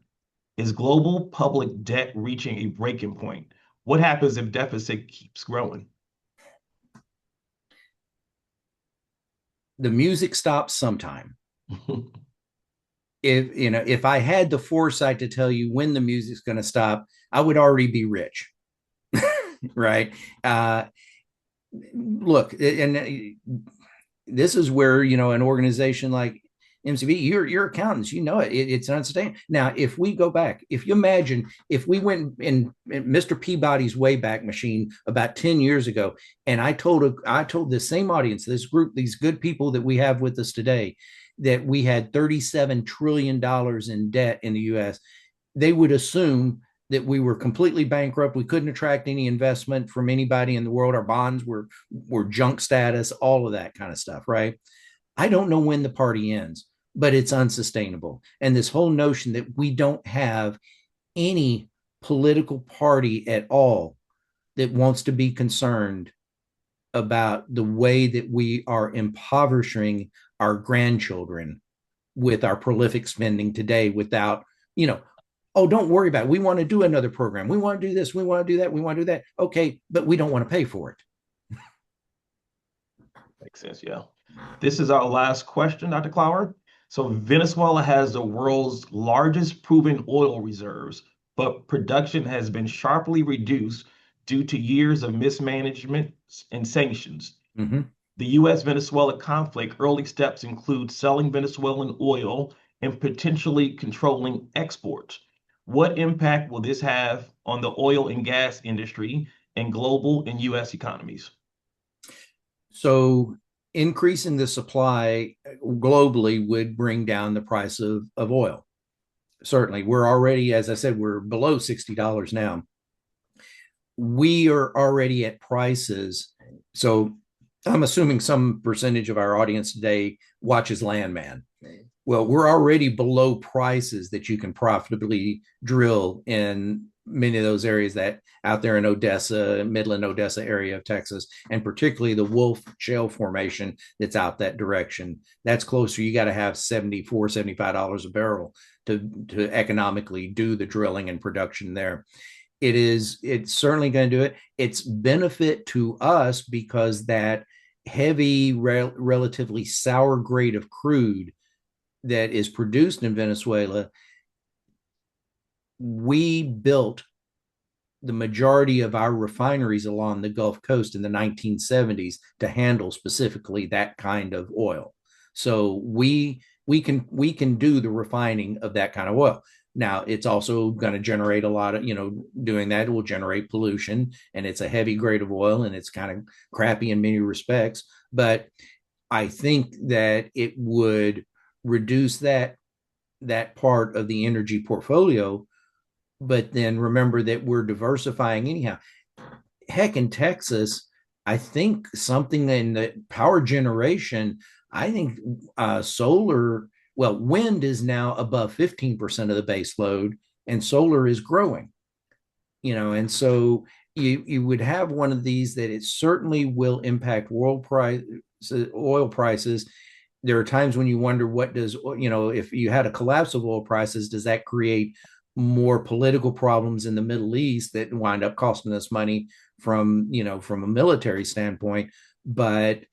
Is global public debt reaching a breaking point? What happens if deficit keeps growing? The music stops sometime. If I had the foresight to tell you when the music's going to stop, I would already be rich. Right? Look, and this is where, an organization like MCB, you're accountants, it's unsustainable. Now, if we go back, if you imagine if we went in Mr. Peabody's Wayback Machine about 10 years ago, and I told the same audience, this group, these good people that we have with us today, that we had $37 trillion in debt in the US, they would assume that we were completely bankrupt. We couldn't attract any investment from anybody in the world. Our bonds were junk status, all of that kind of stuff, right? I don't know when the party ends, but it's unsustainable. And this whole notion that we don't have any political party at all that wants to be concerned about the way that we are impoverishing our grandchildren with our prolific spending today without, oh, don't worry about it. We want to do another program. We want to do this. We want to do that. We want to do that. Okay, but we don't want to pay for it. Makes sense, yeah. This is our last question, Dr. Clower. So Venezuela has the world's largest proven oil reserves, but production has been sharply reduced due to years of mismanagement and sanctions. Mm-hmm. The U.S.-Venezuela conflict early steps include selling Venezuelan oil and potentially controlling exports. What impact will this have on the oil and gas industry and global and U.S. economies? So increasing the supply globally would bring down the price of oil. Certainly, we're already, as I said, we're below $60 now. We are already at prices. So I'm assuming some percentage of our audience today watches Landman. Well, we're already below prices that you can profitably drill in many of those areas that out there in Odessa, Midland, Odessa area of Texas, and particularly the Wolf Shale Formation that's out that direction. That's closer. You got to have $74, $75 a barrel to economically do the drilling and production there. It's certainly going to do it. It's benefit to us because that heavy, relatively sour grade of crude that is produced in Venezuela, we built the majority of our refineries along the Gulf Coast in the 1970s to handle specifically that kind of oil. So we can do the refining of that kind of oil. Now, it's also going to generate a lot of, doing that will generate pollution, and it's a heavy grade of oil, and it's kind of crappy in many respects. But I think that it would reduce that part of the energy portfolio but then remember that we're diversifying anyhow. Heck, in Texas, I think something in the power generation, I think solar, well, wind is now above 15% of the base load, and solar is growing, and so you would have one of these that it certainly will impact world price oil prices. There are times when you wonder, what does, if you had a collapse of oil prices, does that create more political problems in the Middle East that wind up costing us money from a military standpoint? But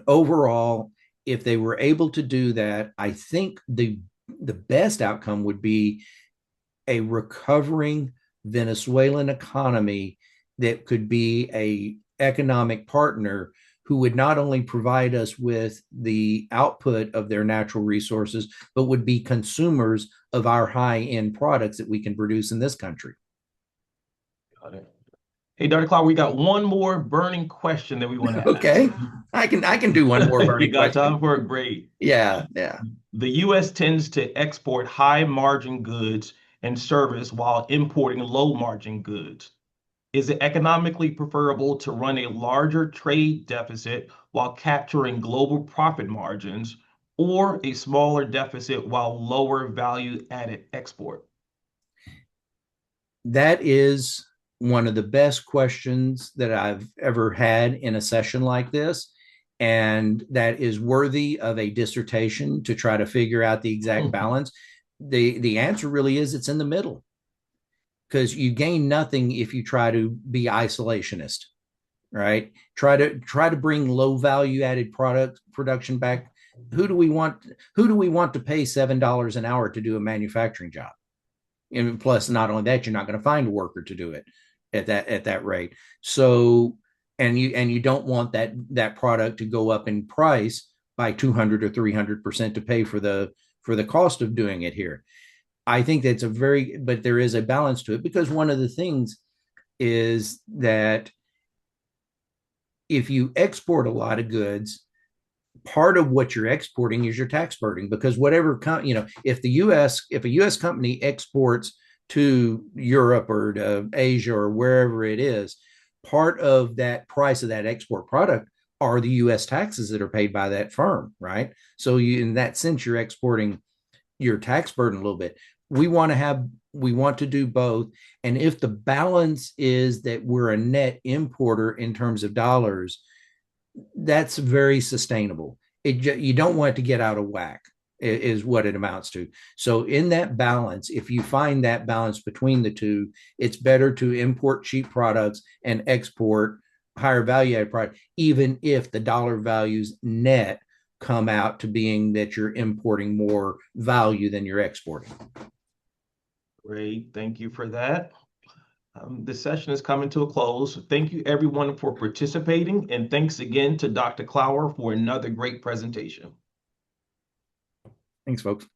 overall, if they were able to do that, I think the best outcome would be a recovering Venezuelan economy that could be a economic partner who would not only provide us with the output of their natural resources, but would be consumers of our high-end products that we can produce in this country. Got it. Hey, Dr. Clark, we got one more burning question that we want to ask. Okay, I can do one more burning You got question. time for it? Great. Yeah. The U.S. tends to export high margin goods and service while importing low margin goods. Is it economically preferable to run a larger trade deficit while capturing global profit margins, or a smaller deficit while lower value added export? That is one of the best questions that I've ever had in a session like this. And that is worthy of a dissertation to try to figure out the exact balance. The answer really is it's in the middle, because you gain nothing if you try to be isolationist, right? Try to bring low value added production back. Who do we want to pay $7 an hour to do a manufacturing job? And plus, not only that, you're not going to find a worker to do it at that rate. So, and you don't want that product to go up in price by 200 or 300% to pay for the cost of doing it here. I think that's but there is a balance to it, because one of the things is that if you export a lot of goods, part of what you're exporting is your tax burden, because if a US company exports to Europe or to Asia or wherever it is, part of that price of that export product are the US taxes that are paid by that firm, right? So in that sense, you're exporting your tax burden a little bit. We want to do both. And if the balance is that we're a net importer in terms of dollars, that's very sustainable. You don't want it to get out of whack, is what it amounts to. So in that balance, if you find that balance between the two, it's better to import cheap products and export higher value added product, even if the dollar values net come out to being that you're importing more value than you're exporting. Great, thank you for that. The session is coming to a close. Thank you everyone for participating, and thanks again to Dr. Clower for another great presentation. Thanks, folks.